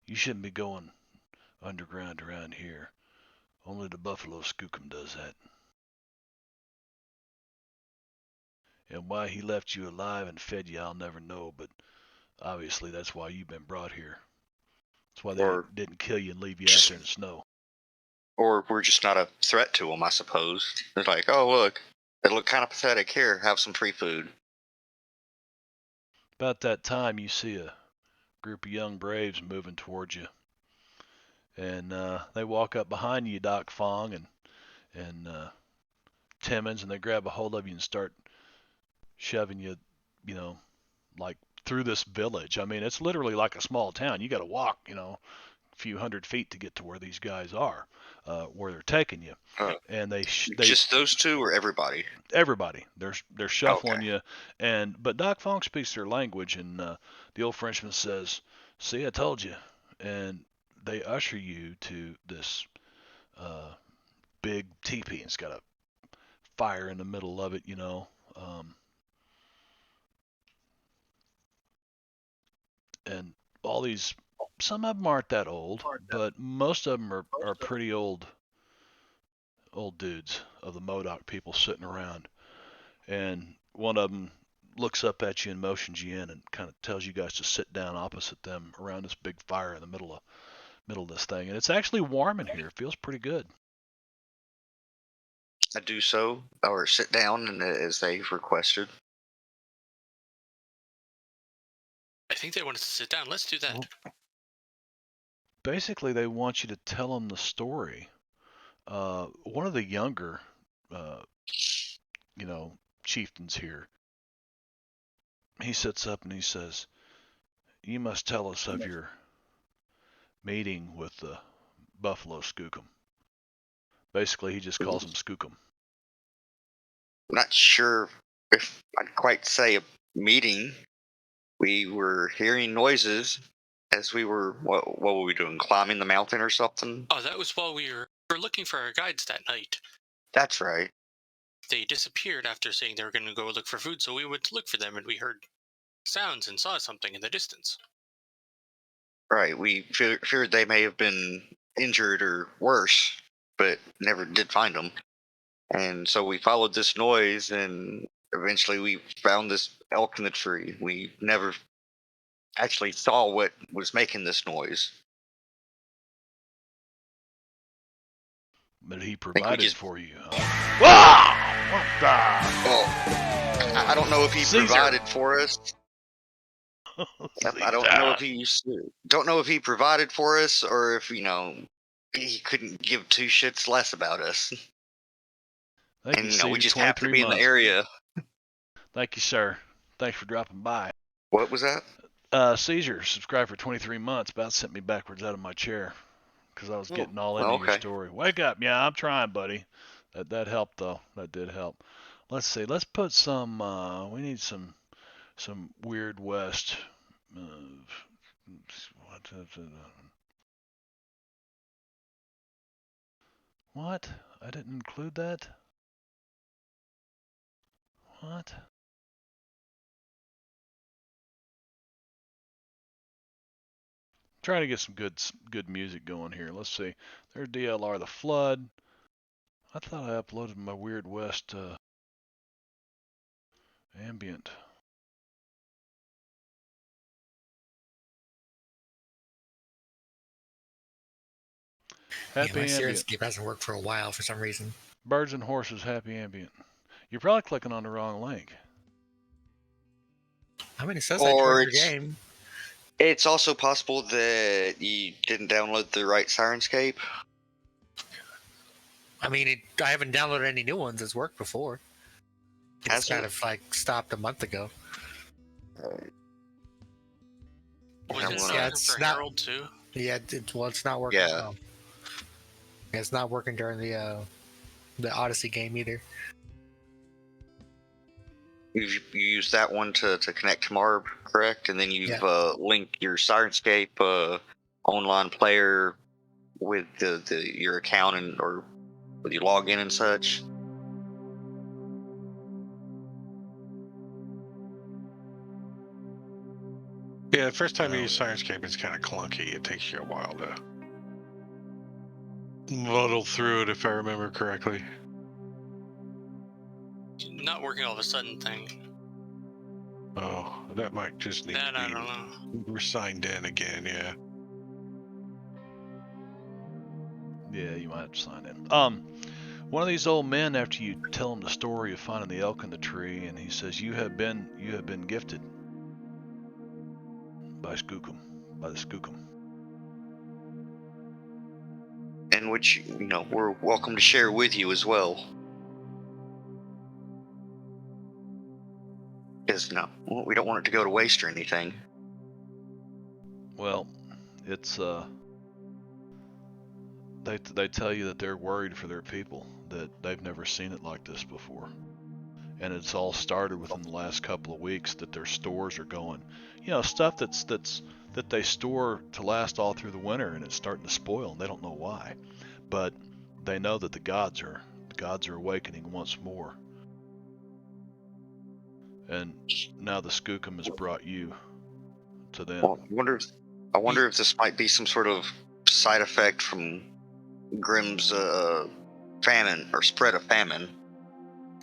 You shouldn't be going underground around here. Only the buffalo Skookum does that. And why he left you alive and fed you, I'll never know, but obviously that's why you've been brought here. That's why they Or didn't kill you and leave you out just, there in the snow. or we're just not a threat to them, I suppose. They're like, oh look, it looked kind of pathetic. Here, have some free food. About that time, you see a group of young braves moving towards you, and they walk up behind you, Doc Fong and Timmons, and they grab a hold of you and start shoving you, you know, like through this village. I mean, it's literally like a small town. You got to walk, a few 100 feet to get to where these guys are, where they're taking you. And they Just those two or everybody? Everybody. They're shuffling Okay. you, but Doc Fong speaks their language, and the old Frenchman says, "See, I told you." And they usher you to this big teepee. It's got a fire in the middle of it, and all these. Some of them aren't that old, but most of them are pretty old dudes of the Modoc people sitting around. And one of them looks up at you and motions you in and kind of tells you guys to sit down opposite them around this big fire in the middle of this thing. And it's actually warm in here. It feels pretty good. I do so, or sit down, and as they've requested. I think they want us to sit down. Let's do that. Basically, they want you to tell them the story. One of the younger, uh, chieftains here, he sits up and he says, "You must tell us of your meeting with the buffalo Skookum." Basically, he just calls him Skookum. I'm not sure if I'd quite say a meeting. We were hearing noises as we were, what were we doing, climbing the mountain or something? Oh, that was while we were looking for our guides that night. That's right. They disappeared after saying they were going to go look for food, so we went to look for them, and we heard sounds and saw something in the distance. Right, we feared they may have been injured or worse, but never did find them. And so we followed this noise, and eventually we found this elk in the tree. We never actually saw what was making this noise. But he I think we provided just, for you. Wow! What the? well, I don't know if he Caesar. provided for us. I don't know if he provided for us, or if he couldn't give two shits less about us. Thank And you, Caesar, we just happened to 23 be in the months. area. Thank you, sir. Thanks for dropping by. What was that? Caesar subscribed for 23 months. About sent me backwards out of my chair because I was getting all into your story. Wake up. Yeah, I'm trying, buddy. That helped, though. That did help. Let's see. Let's put some, we need some Weird West. What? I didn't include that? What? Trying to get some good music going here. Let's see. There's DLR The Flood. I thought I uploaded my Weird West ambient. Happy my ambient. Sirenscape hasn't worked for a while for some reason. Birds and horses, happy ambient. You're probably clicking on the wrong link. I mean, it says I joined your game. It's also possible that you didn't download the right Sirenscape. I mean, I haven't downloaded any new ones. It's worked before. It's kind of stopped a month ago. It's not Harold too. Yeah, it's not working. Yeah. It's not working during the Odyssey game either. You use that one to connect to Marb, correct? And then you've linked your Sirenscape online player with your account or with your login and such. Yeah, the first time you use Sirenscape, it's kind of clunky. It takes you a while to muddle through it if I remember correctly. Not working all of a sudden thing. Oh, that might just need That I to don't know. be signed in again, yeah. Yeah, you might have to sign in. One of these old men, after you tell him the story of finding the elk in the tree, and he says, you have been gifted by Skookum, by the Skookum. And which, we're welcome to share with you as well. Because, we don't want it to go to waste or anything. Well, it's they tell you that they're worried for their people, that they've never seen it like this before. And it's all started within the last couple of weeks, that their stores are going, stuff that they store to last all through the winter, and it's starting to spoil, and they don't know why. But they know that the gods are awakening once more. And now the Skookum has brought you to them. Well, I wonder if this might be some sort of side effect from Grimm's famine, or spread of famine.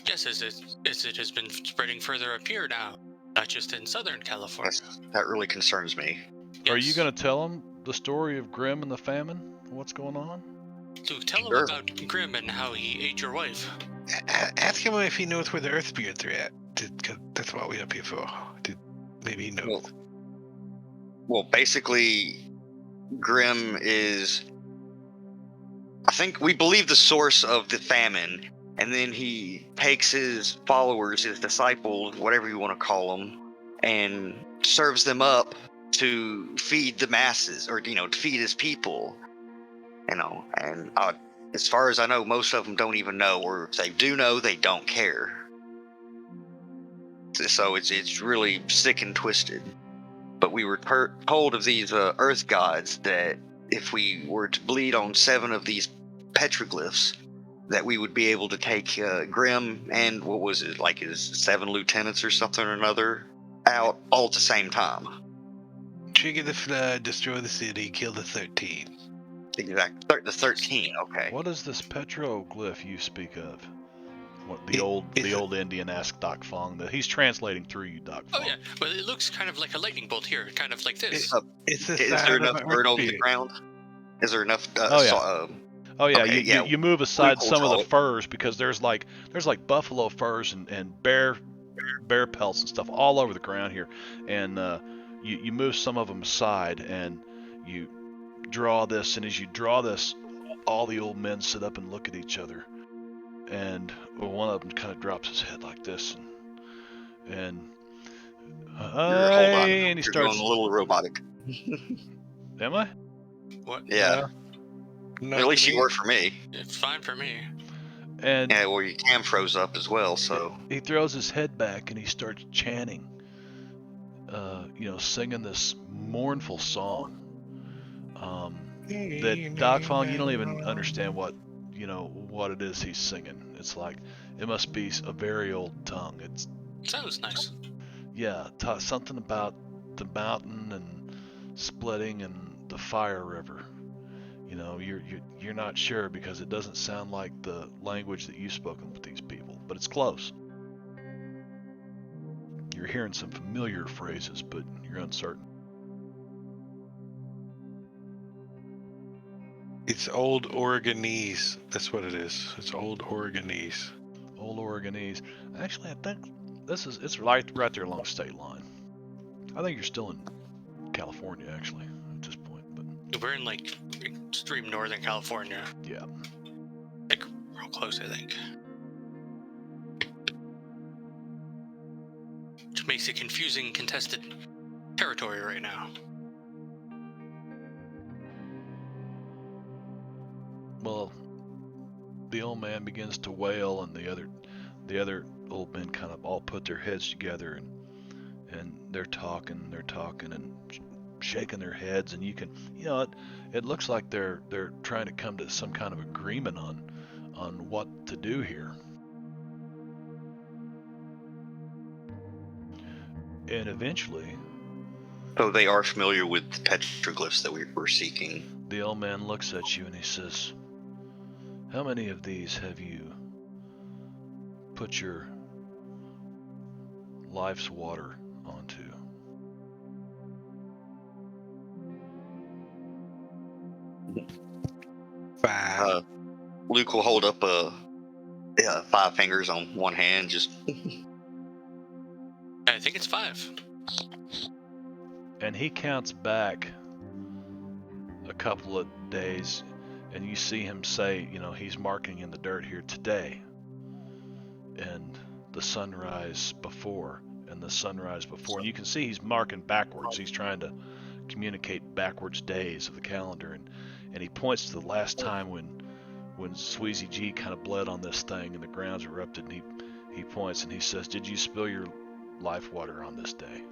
Yes, as it has been spreading further up here now, not just in Southern California. That really concerns me. Are you going to tell them the story of Grimm and the famine? What's going on? To tell him about Grimm and how he ate your wife. Ask him if he knows where the Earthbeards are at. That's what we're up here for. Maybe he knows. Well, basically, Grimm is, I think we believe, the source of the famine, and then he takes his followers, his disciples, whatever you want to call them, and serves them up to feed the masses, or to feed his people. And as far as I know, most of them don't even know, or if they do know, they don't care. So it's really sick and twisted. But we were told of these earth gods that if we were to bleed on 7 of these petroglyphs, that we would be able to take Grimm and, what was it, like his 7 lieutenants or something or another, out all at the same time. Trigger the flood, destroy the city, kill the 13. Exactly. The 13, okay. What is this petroglyph you speak of? What, the old Indian asked Doc Fong. That he's translating through you, Doc Fong. Oh yeah, well it looks kind of like a lightning bolt here, kind of like this. It's the Is there enough dirt on the ground? Is there enough? Oh yeah. Okay, you move aside some of the it. furs, because there's like buffalo furs and bear pelts and stuff all over the ground here, and you move some of them aside, and you draw this, and as you draw this, all the old men sit up and look at each other, and one of them kind of drops his head like this, and Hold on, and he you're starts going a little robotic. Am I? What? Yeah. At least you were for me. It's fine for me. And yeah, well, your cam froze up as well, so he throws his head back and he starts chanting, singing this mournful song. That Doc Fong, you don't even understand what it is he's singing. It's like, it must be a very old tongue. It sounds nice. Yeah, something about the mountain and splitting and the fire river. You're not sure, because it doesn't sound like the language that you've spoken with these people, but it's close. You're hearing some familiar phrases, but you're uncertain. It's Old Oregonese. That's what it is. It's Old Oregonese. Old Oregonese. Actually, I think it's right there along state line. I think you're still in California, actually, at this point. But we're in like extreme Northern California. Yeah. Like real close, I think. Which makes it confusing, contested territory right now. Well, the old man begins to wail, and the other old men kind of all put their heads together, and they're talking and shaking their heads, and you can, it looks like they're trying to come to some kind of agreement on what to do here. And eventually, so they are familiar with the petroglyphs that we're seeking. The old man looks at you and he says, How many of these have you put your life's water onto? Five. Luke will hold up 5 fingers on one hand, just I think it's 5. And he counts back a couple of days, and you see him say, he's marking in the dirt here today, and the sunrise before, and the sunrise before. And you can see he's marking backwards. He's trying to communicate backwards days of the calendar, and he points to the last time when Sweezy G kind of bled on this thing and the grounds erupted, and he points and he says, "Did you spill your life water on this day?"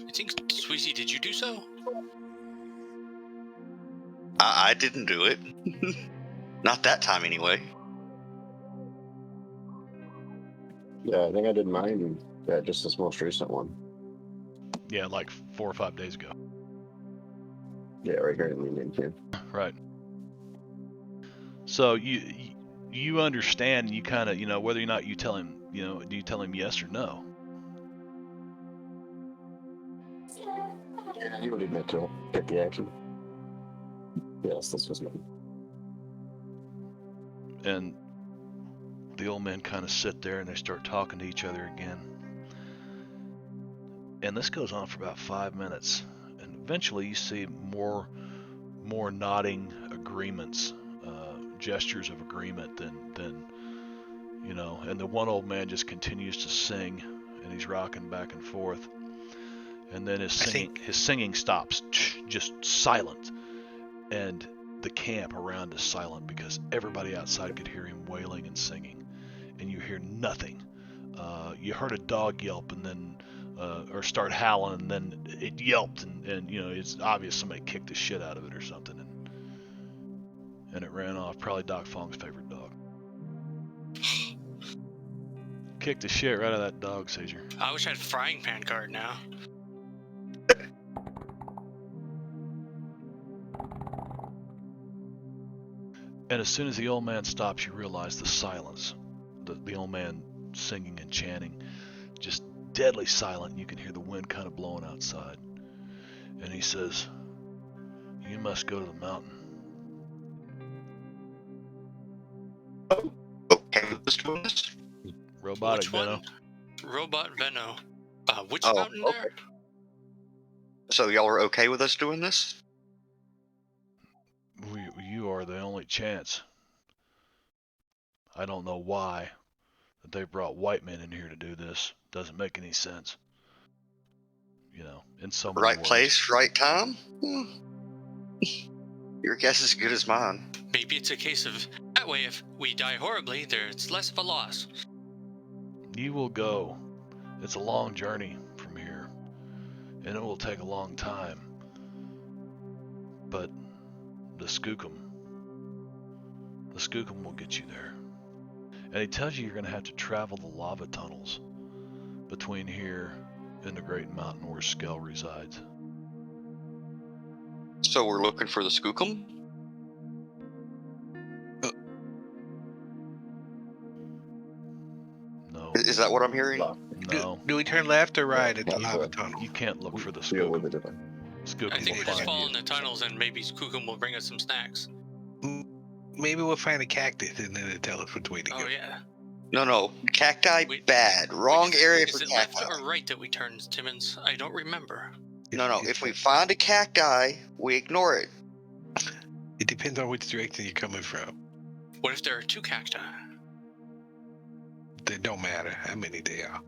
I think, Sweezy, did you do so? I didn't do it. Not that time, anyway. Yeah, I think I did mine. Yeah, just this most recent one. Yeah, like 4 or 5 days ago. Yeah, right here in the Indian camp. Right. So you understand, and you kind of, whether or not you tell him, do you tell him yes or no? Yeah, he would admit to get the action. Yes, this was mine. And the old men kind of sit there and they start talking to each other again. And this goes on for about 5 minutes. And eventually you see more nodding agreements, gestures of agreement than and the one old man just continues to sing, and he's rocking back and forth. And then his singing stops, just silent. And the camp around is silent because everybody outside could hear him wailing and singing, and you hear nothing. You heard a dog yelp and then or start howling, and then it yelped, and it's obvious somebody kicked the shit out of it or something, and it ran off. Probably Doc Fong's favorite dog. Kicked the shit right out of that dog, Caesar. I wish I had a frying pan card now. And as soon as the old man stops, you realize the silence. The old man singing and chanting, just deadly silent. You can hear the wind kind of blowing outside. And he says, "You must go to the mountain." Okay, let's do this. Robotic Which one? Venno. Robot Venno. Which Oh, mountain okay. there? So y'all are okay with us doing this? You are the only chance. I don't know why that they brought white men in here to do this. Doesn't make any sense. In so many Right words. place, right time? Your guess is as good as mine. Maybe it's a case of, that way if we die horribly, there's less of a loss. You will go. It's a long journey from here, and it will take a long time. But the Skookum will get you there. And he tells you you're going to have to travel the lava tunnels between here and the great mountain where Skell resides. So we're looking for the Skookum? No. Is that what I'm hearing? No. Do we turn left or right at the Yeah, lava but tunnel? You can't look for the Feel a little Skookum. bit different. Skookum I think we will just find fall you. in the tunnels and maybe Skookum will bring us some snacks. Maybe we'll find a cactus and then it'll tell us which way to go. Oh, yeah. No. Cacti, Wait, bad. Wrong area for Is it cacti. left or right that we turn, Timmons? I don't remember. No. If we find a cacti, we ignore it. It depends on which direction you're coming from. What if there are 2 cacti? It don't matter how many they are.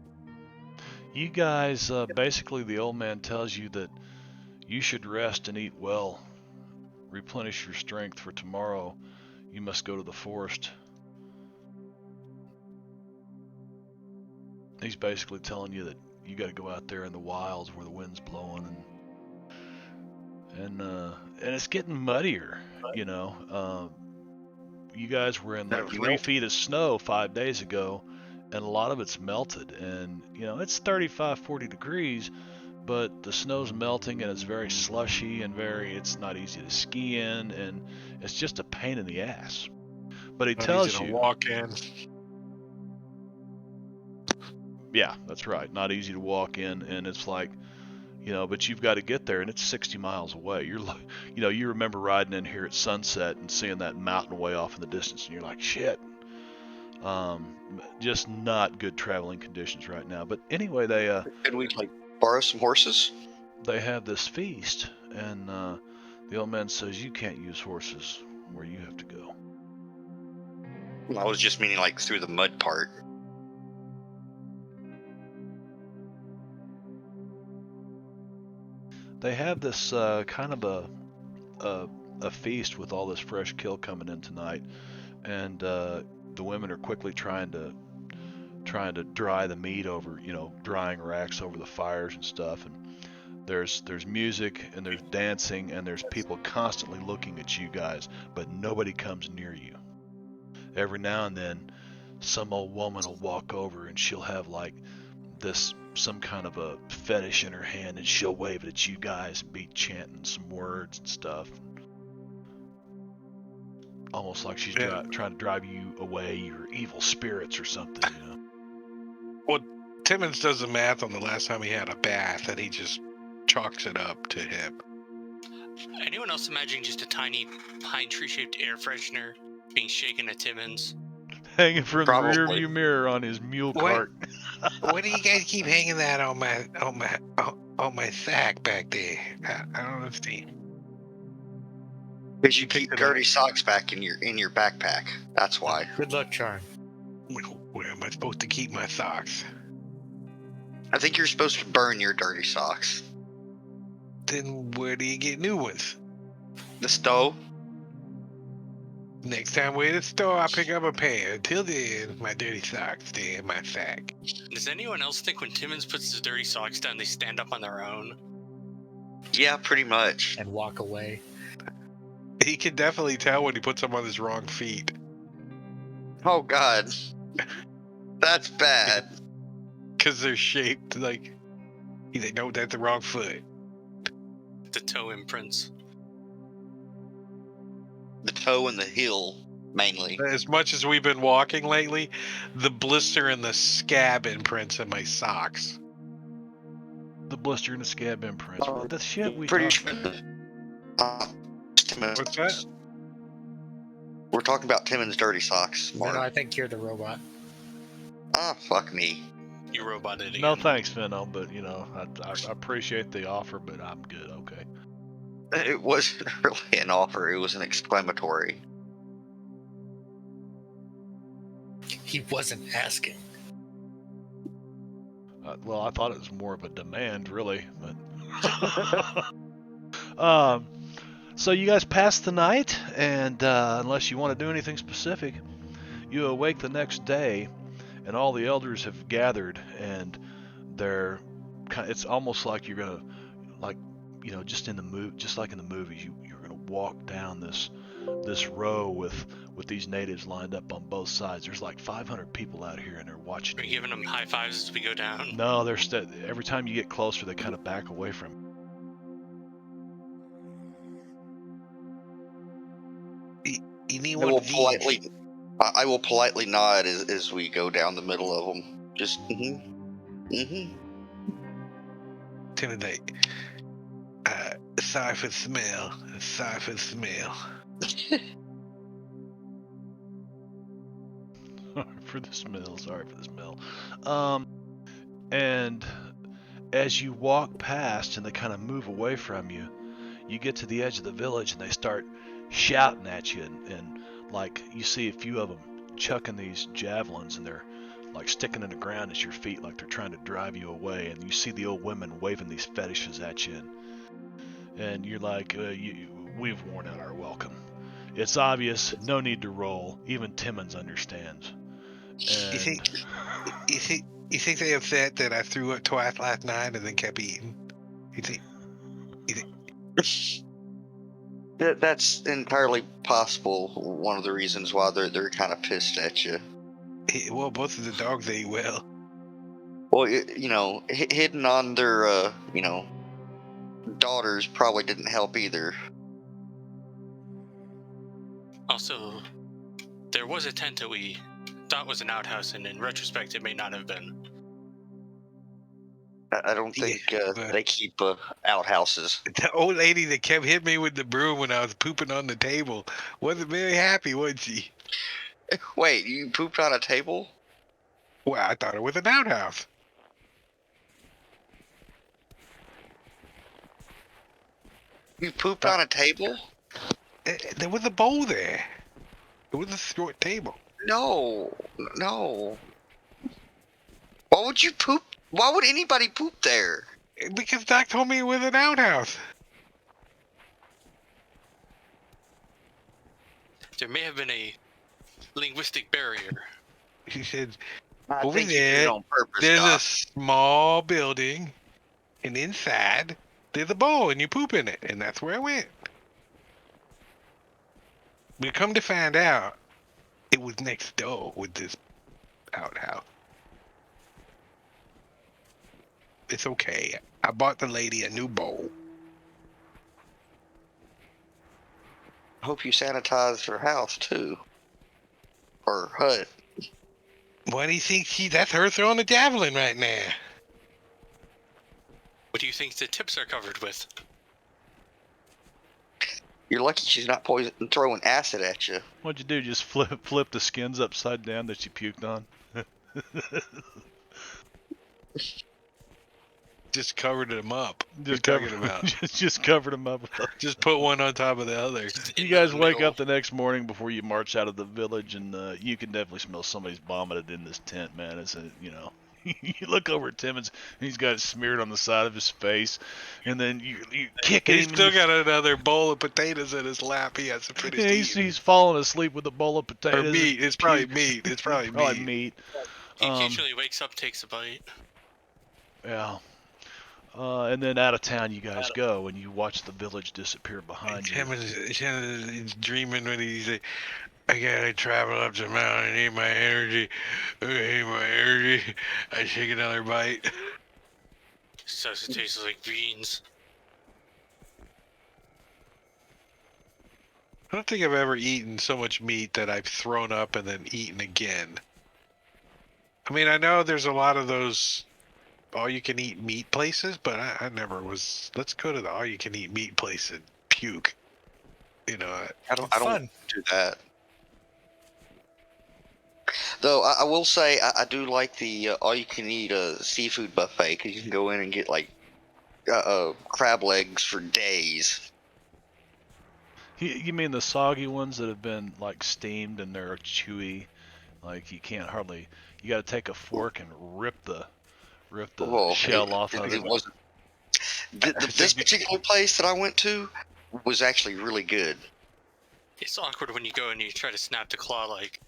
You guys, basically the old man tells you that you should rest and eat well. Replenish your strength for tomorrow. You must go to the forest. He's basically telling you that you got to go out there in the wilds where the wind's blowing, and it's getting muddier. You guys were in like 3 feet of snow 5 days ago, and a lot of it's melted, and it's 35, 40 degrees, but the snow's melting and it's very slushy and it's not easy to ski in, and it's just a pain in the ass. But he Not tells easy to you, walk in. yeah, that's right, not easy to walk in, and it's like, but you've got to get there, and it's 60 miles away. You remember riding in here at sunset and seeing that mountain way off in the distance, and you're like, shit. Just not good traveling conditions right now. But anyway, Can we borrow some horses? they have this feast, and the old man says you can't use horses where you have to go. I was just meaning through the mud part. They have this kind of a feast with all this fresh kill coming in tonight, and the women are quickly trying to dry the meat over, drying racks over the fires and stuff. And there's music and there's dancing and there's people constantly looking at you guys, but nobody comes near you. Every now and then, some old woman will walk over and she'll have some kind of a fetish in her hand, and she'll wave it at you guys and be chanting some words and stuff, almost like she's trying to drive you away, your evil spirits or something. Well, Timmons does the math on the last time he had a bath, and he just chalks it up to him. Anyone else imagining just a tiny pine tree-shaped air freshener being shaken at Timmons? Hanging from Probably. the rearview mirror on his mule cart. Why do you guys keep hanging that on my sack back there? I don't understand. Because you keep dirty socks back in your backpack. That's why. Good luck, Charm. Where am I supposed to keep my socks? I think you're supposed to burn your dirty socks. Then where do you get new ones? The stove. Next time we're at the store, I'll pick up a pair. Until then, my dirty socks stay in my sack. Does anyone else think when Timmons puts his dirty socks down, they stand up on their own? Yeah, pretty much. And walk away. He can definitely tell when he puts them on his wrong feet. Oh, God. That's bad. Because they're shaped like... He's like, no, that's the wrong foot. The toe imprints. The toe and the heel, mainly. As much as we've been walking lately, the blister and the scab imprints in my socks. The blister and the scab imprints. Oh, The shit we Pretty talked sure. Timmons. What's that? We're talking about Timmons' dirty socks, No, Mark. I think you're the robot. Ah, fuck me. You roboted again. No thanks, Finno, but I appreciate the offer, but I'm good. Okay. It wasn't really an offer. It was an exclamatory. He wasn't asking. Well, I thought it was more of a demand, really, but. So you guys pass the night, and unless you want to do anything specific, you awake the next day, and all the elders have gathered, and it's almost like you're gonna, just like in the movies, you're gonna walk down this row with these natives lined up on both sides. There's like 500 people out here, and they're watching. Are you giving them high fives as we go down? No, every time you get closer, they kind of back away from you. You need I one will of these. politely, I will politely nod as we go down the middle of them. Just Timmons like, sorry for the smell. Sorry for the smell. Sorry for the smell. And as you walk past and they kind of move away from you, you get to the edge of the village and they start shouting at you, and like you see a few of them chucking these javelins, and they're like sticking in the ground at your feet like they're trying to drive you away, and you see the old women waving these fetishes at you, and you're like, we've worn out our welcome. It's obvious, no need to roll. Even Timmons understands. And You think they upset that I threw up twice last night and then kept eating? You think? That's entirely possible. One of the reasons why they're kind of pissed at you. Well, both of the dogs ate well. Well, hidden on their, daughters probably didn't help either. Also, there was a tent that we thought was an outhouse, and in retrospect, it may not have been. I don't think they keep outhouses. The old lady that kept hitting me with the broom when I was pooping on the table wasn't very happy, was she? Wait, you pooped on a table? Well, I thought it was an outhouse. You pooped on a table? There was a bowl there. It was a short table. No. Why would you poop? Why would anybody poop there? Because Doc told me it was an outhouse. There may have been a linguistic barrier. She said, I over think you did there, it on purpose, there's a Doc. small building, and inside, there's a bowl, and you poop in it, and that's where I went. We come to find out, it was next door with this outhouse. It's okay. I bought the lady a new bowl. I hope you sanitized her house too, or hut. Why do you think that's her throwing the javelin right now? What do you think the tips are covered with? You're lucky she's not throwing acid at you. What'd you do? Just flip the skins upside down that you puked on? Just covered them up. Just talking about? just covered them up. Just put one on top of the other. You guys wake up the next morning before you march out of the village, and you can definitely smell somebody's vomited in this tent, man. It's you look over at Timmons, and he's got it smeared on the side of his face, and then you kick him. He's still got another bowl of potatoes in his lap. He has to finish eating. He's falling asleep with a bowl of potatoes. Or meat. It's probably meat. It's probably meat. He occasionally wakes up, takes a bite. Yeah. And then out of town you guys go, and you watch the village disappear behind you. He's dreaming when he's like, I gotta travel up the mountain. I need my energy. I take another bite. Says it tastes like beans. I don't think I've ever eaten so much meat that I've thrown up and then eaten again. I mean, I know there's a lot of those all-you-can-eat meat places, but I never was. Let's go to the all-you-can-eat meat place and puke. I don't do that. Though I will say I do like the all-you-can-eat seafood buffet, because you can go in and get like crab legs for days. You mean the soggy ones that have been like steamed and they're chewy, like you can't hardly. You got to take a fork and rip the shell off of it. It wasn't. This particular place that I went to was actually really good. It's awkward when you go and you try to snap the claw, like.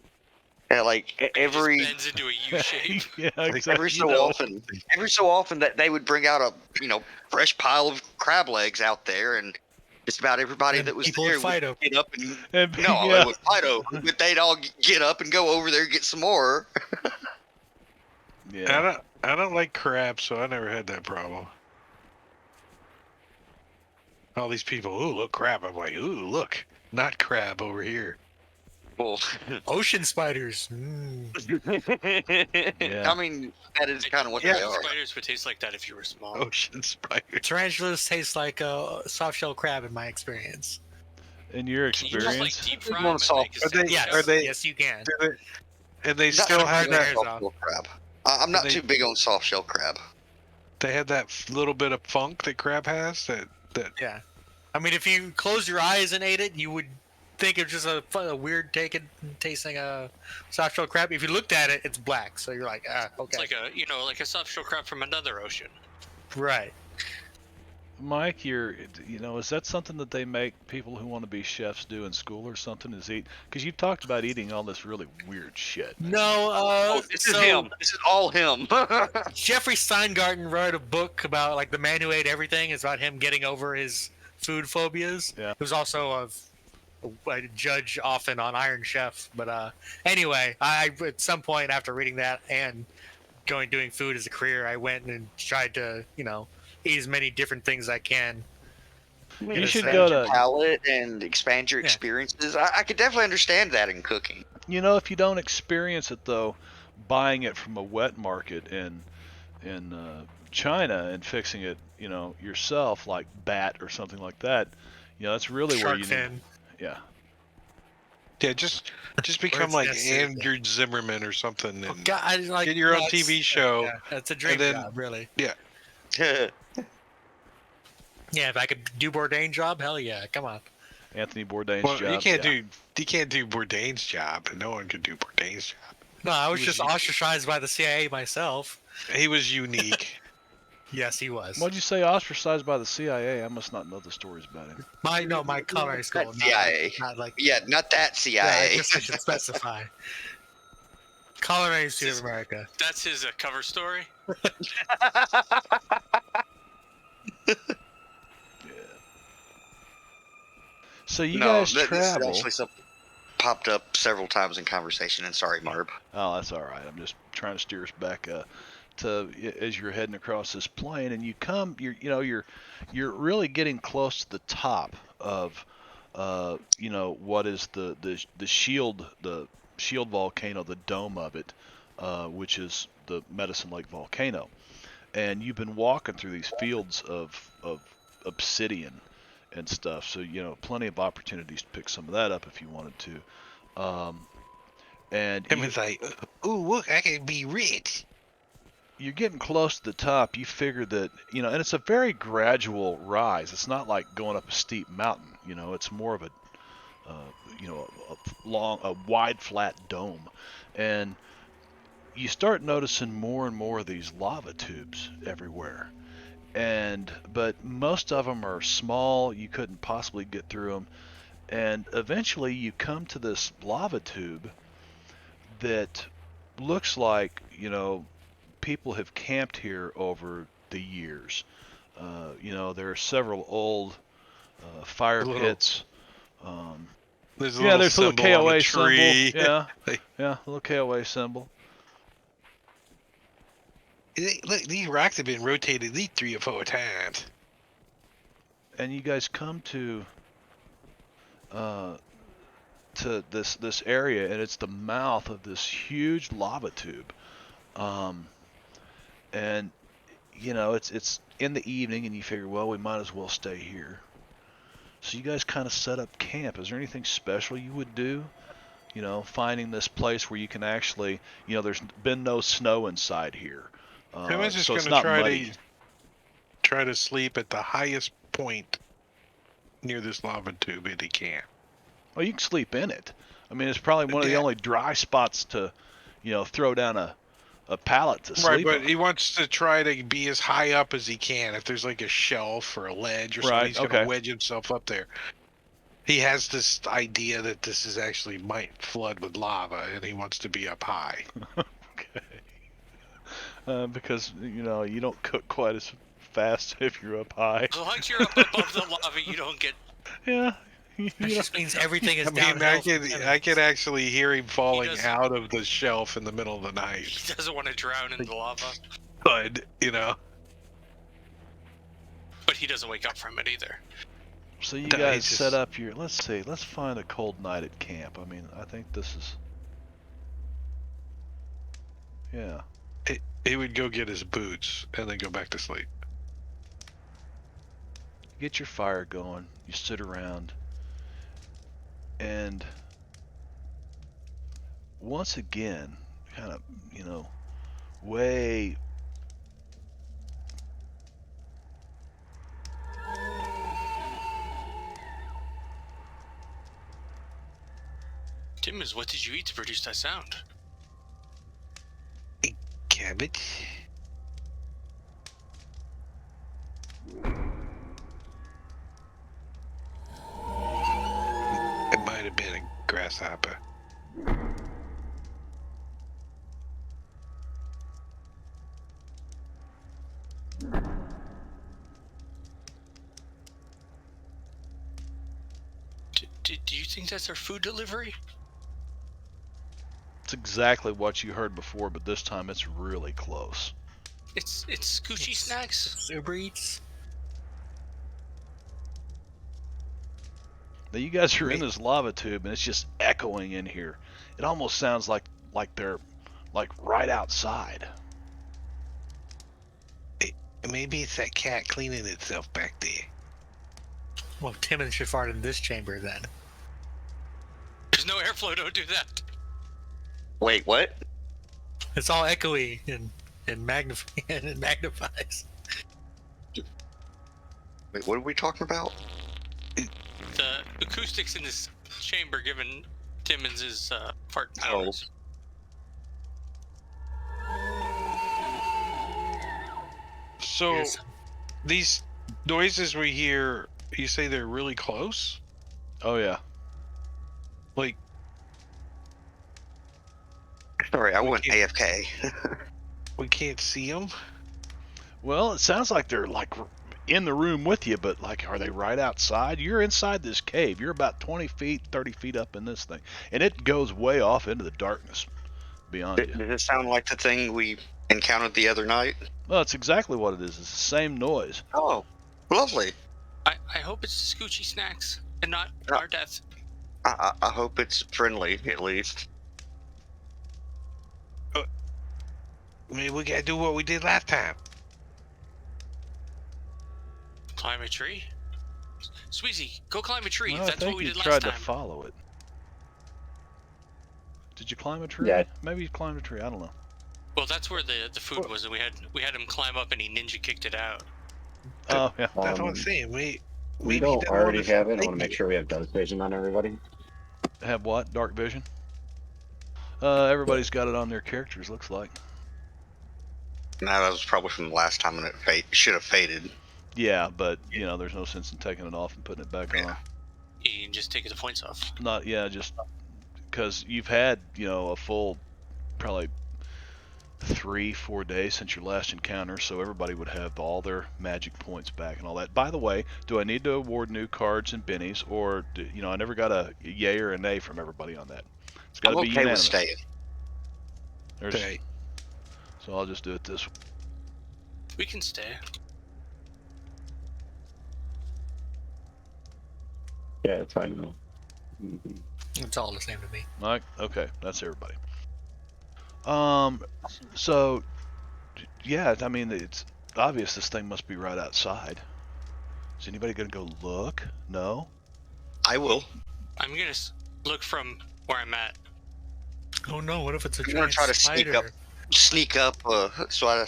Yeah, like It every just bends into a U shape. Yeah, exactly. every so often that they would bring out a fresh pile of crab legs out there, and just about everybody that was there would get up and it would fight over, but they'd all get up and go over there and get some more. Yeah. I don't like crab, so I never had that problem. All these people, ooh, look, crab. I'm like, ooh, look, not crab over here. Well, Ocean spiders. Yeah. I mean, that is kind of what they are. Spiders would taste like that if you were small. Ocean spider. Tarantulas taste like a soft shell crab in my experience. In your Can you just like experience, deep fry You them want and soft- make a Are they- sandwich? are they- Yes, you can. And they Not still sure have about that. soft shell crab. I'm not too big on soft shell crab. They have that little bit of funk that crab has. That Yeah. I mean, if you close your eyes and ate it, you would think it's just a weird tasting soft shell crab. If you looked at it, it's black, so you're like, okay. It's like a soft shell crab from another ocean. Right. Mike, is that something that they make people who want to be chefs do in school or something? Is eat? Because you talked about eating all this really weird shit. No, This is him. This is all him. Jeffrey Steingarten wrote a book about like the man who ate everything. It's about him getting over his food phobias. Yeah. He was also a judge often on Iron Chef. But anyway, I at some point after reading that and doing food as a career, I went and tried to, eat as many different things as I can. I mean, You should expand go your to, palate and expand your Yeah. experiences. I could definitely understand that in cooking. if you don't experience it though, buying it from a wet market in China and fixing it, yourself, like bat or something like that, that's really where Shark you need. fin. Yeah. Yeah, just become it's like necessary, yeah. Andrew Zimmerman or something, and God, I like get your own that's- TV show. Yeah, that's a dream then- job, really. Yeah, Yeah, if I could do Bourdain job, hell yeah, come on. Anthony Bourdain's well, job. you can't yeah. do Bourdain's job, and no one could do Bourdain's job. No, I was He just was- ostracized by the CIA myself. He was unique. Yes, he was. What'd you say? Ostracized by the CIA? I must not know the stories about him. My culinary school, Not CIA. not like Yeah, not that Yeah, I CIA. guess I should specify. Culinary Institute of America. That's his cover story. Yeah. So you no, guys this is travel. actually something popped up several times in conversation. And sorry, Marb. Oh, that's all right. I'm just trying to steer us back to as you're heading across this plain, and you're really getting close to the top of what is the shield volcano, the dome of it, which is the Medicine Lake volcano, and you've been walking through these fields of obsidian and stuff, so plenty of opportunities to pick some of that up if you wanted to. And Him is like, ooh, look, I can be rich. you're getting close to the top. You figure that, and it's a very gradual rise. It's not like going up a steep mountain. It's more of a wide, flat dome. And you start noticing more and more of these lava tubes everywhere. But most of them are small. You couldn't possibly get through them. And eventually you come to this lava tube that looks like, people have camped here over the years. There are several old fire pits. There's a Yeah, little there's a little symbol on KOA a tree. symbol. Yeah, a little KOA symbol. Look, these rocks have been rotated at least 3 or 4 times. And you guys come to this area, and it's the mouth of this huge lava tube. And it's in the evening, and you figure, well, we might as well stay here. So you guys kind of set up camp. Is there anything special you would do? Finding this place where you can actually, there's been no snow inside here, I was just so going it's to not muddy. try to sleep at the highest point near this lava tube that he can. Well, you can sleep in it. I mean, it's probably one of the Yeah. only dry spots to, throw down a pallet to Right, sleep but on. he wants to try to be as high up as he can. If there's like a shelf or a ledge or something, Right, he's going okay. to wedge himself up there. He has this idea that this is actually might flood with lava, and he wants to be up high. Okay. Because you don't cook quite as fast if you're up high. As long as you're up above the lava, you don't get. Yeah. That just means everything is I mean, downhill. I could actually hear him falling doesn't- out of the shelf in the middle of the night. He doesn't want to drown in the lava, But but he doesn't wake up from it either. So you No, guys he just- set up your. Let's see. Let's find a cold night at camp. I mean, I think this is. Yeah. he would go get his boots and then go back to sleep. Get your fire going. You sit around. And once again, kind of, way. Timmons, what did you eat to produce that sound? Cabbage. It might have been a grasshopper. Do you think that's our food delivery? It's exactly what you heard before, but this time it's really close. It's Scoochie Snacks. It's Uber Eats. Now you guys are in Wait. this lava tube, and it's just echoing in here. It almost sounds like they're like right outside. Maybe it's that cat cleaning itself back there. Well, Timmons should fart in this chamber then. There's no airflow. Don't do that. Wait, what? It's all echoey and it magnifies. Wait, what are we talking about? The acoustics in this chamber, given Timmons' fart powers. So, Yes. these noises we hear, you say they're really close? Oh yeah. Like, Sorry, I went can't- AFK. we can't see them? Well, it sounds like they're like in the room with you, but like, are they right outside? You're inside this cave. You're about 20 feet, 30 feet up in this thing, and it goes way off into the darkness beyond Did you. it sound like the thing we encountered the other night? Well, it's exactly what it is. It's the same noise. Oh, lovely. I hope it's Scoochie Snacks and not No. our death. I hope it's friendly, at least. Maybe we gotta do what we did last time. Climb a tree. Sweezy, go climb a tree. Well, I That's think what we you did tried last to time. follow it. Did you climb a tree? Yeah. Maybe you climbed a tree. I don't know. Well, that's where the food was, and we had him climb up, and he ninja kicked it out. Oh yeah. That's what I'm Um, saying. we Maybe don't that already one is have it. I want to thinking- make sure we have dark vision on everybody. Have what? Dark vision? Everybody's got it on their characters. Looks like. No, that was probably from the last time, and it should have faded. Yeah, but you know, there's no sense in taking it off and putting it back Yeah. on. You can just take the points off. Not just because you've had a full probably 3-4 days since your last encounter, so everybody would have all their magic points back and all that. By the way, do I need to award new cards and bennies, or I never got a yay or a nay from everybody on that? It's got I'm to be okay with unanimous. staying. There's- Okay. So I'll just do it this way. We can stay. Yeah, it's fine. Though. Mhm. It's all the same to me. Mike, okay, that's everybody. So yeah, I mean, it's obvious this thing must be right outside. Is anybody gonna go look? No. I will. I'm gonna look from where I'm at. Oh no! What if it's a I'm gonna giant try to sneak spider? up. Sneak up, so I